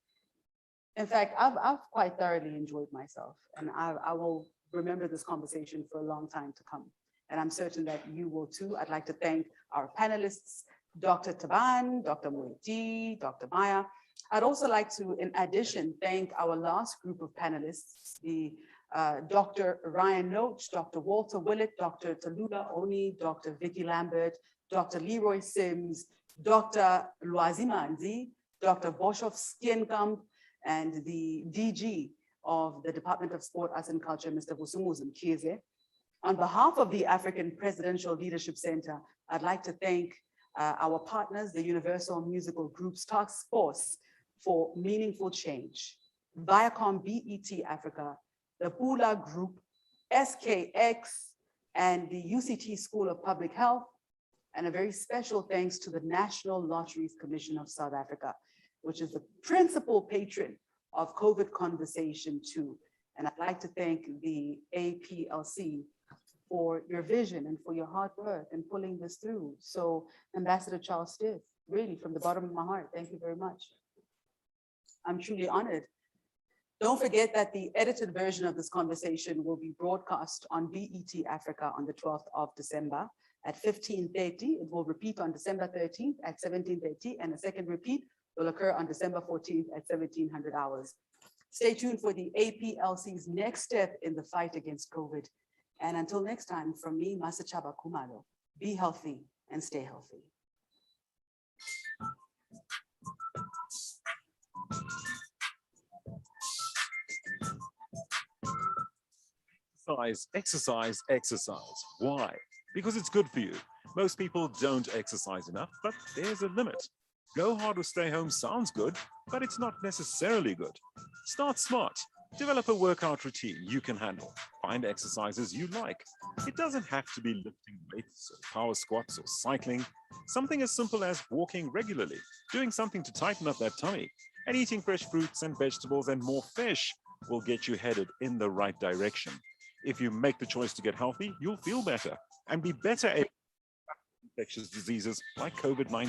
in fact, I've quite thoroughly enjoyed myself, and I will remember this conversation for a long time to come. And I'm certain that you will too. I'd like to thank our panelists, Dr. Taban, Dr. Moeti, Dr. Maya. I'd also like to, in addition, thank our last group of panelists, the Dr. Ryan Noach, Dr. Walter Willett, Dr. Talula Oni, Dr. Vicky Lambert, Dr. Leroy Sims, Dr. Lwazima Nzi, Dr. Boshoff Steenkamp, and the DG of the Department of Sport, Arts and Culture, Mr. Vusumuzi Mkhize. On behalf of the African Presidential Leadership Center, I'd like to thank our partners, the Universal Musical Groups Task Force for Meaningful Change, Viacom BET Africa, the Pula Group, SKX, and the UCT School of Public Health, and a very special thanks to the National Lotteries Commission of South Africa, which is the principal patron of COVID Conversation 2. And I'd like to thank the APLC for your vision and for your hard work and pulling this through. So Ambassador Charles Stith, really from the bottom of my heart, thank you very much. I'm truly honored. Don't forget that the edited version of this conversation will be broadcast on BET Africa on the 12th of December at 15:30. It will repeat on December 13th at 17:30, and a second repeat will occur on December 14th at 1700 hours. Stay tuned for the APLC's next step in the fight against COVID. And until next time, from me, Masachaba Kumalo, be healthy and stay healthy. Exercise, exercise, exercise. Why? Because it's good for you. Most people don't exercise enough, but there's a limit. Go hard or stay home sounds good, but it's not necessarily good. Start smart. Develop a workout routine you can handle. Find exercises you like. It doesn't have to be lifting weights or power squats or cycling. Something as simple as walking regularly, doing something to tighten up that tummy, and eating fresh fruits and vegetables and more fish will get you headed in the right direction. If you make the choice to get healthy, you'll feel better and be better able to fight infectious diseases like COVID-19.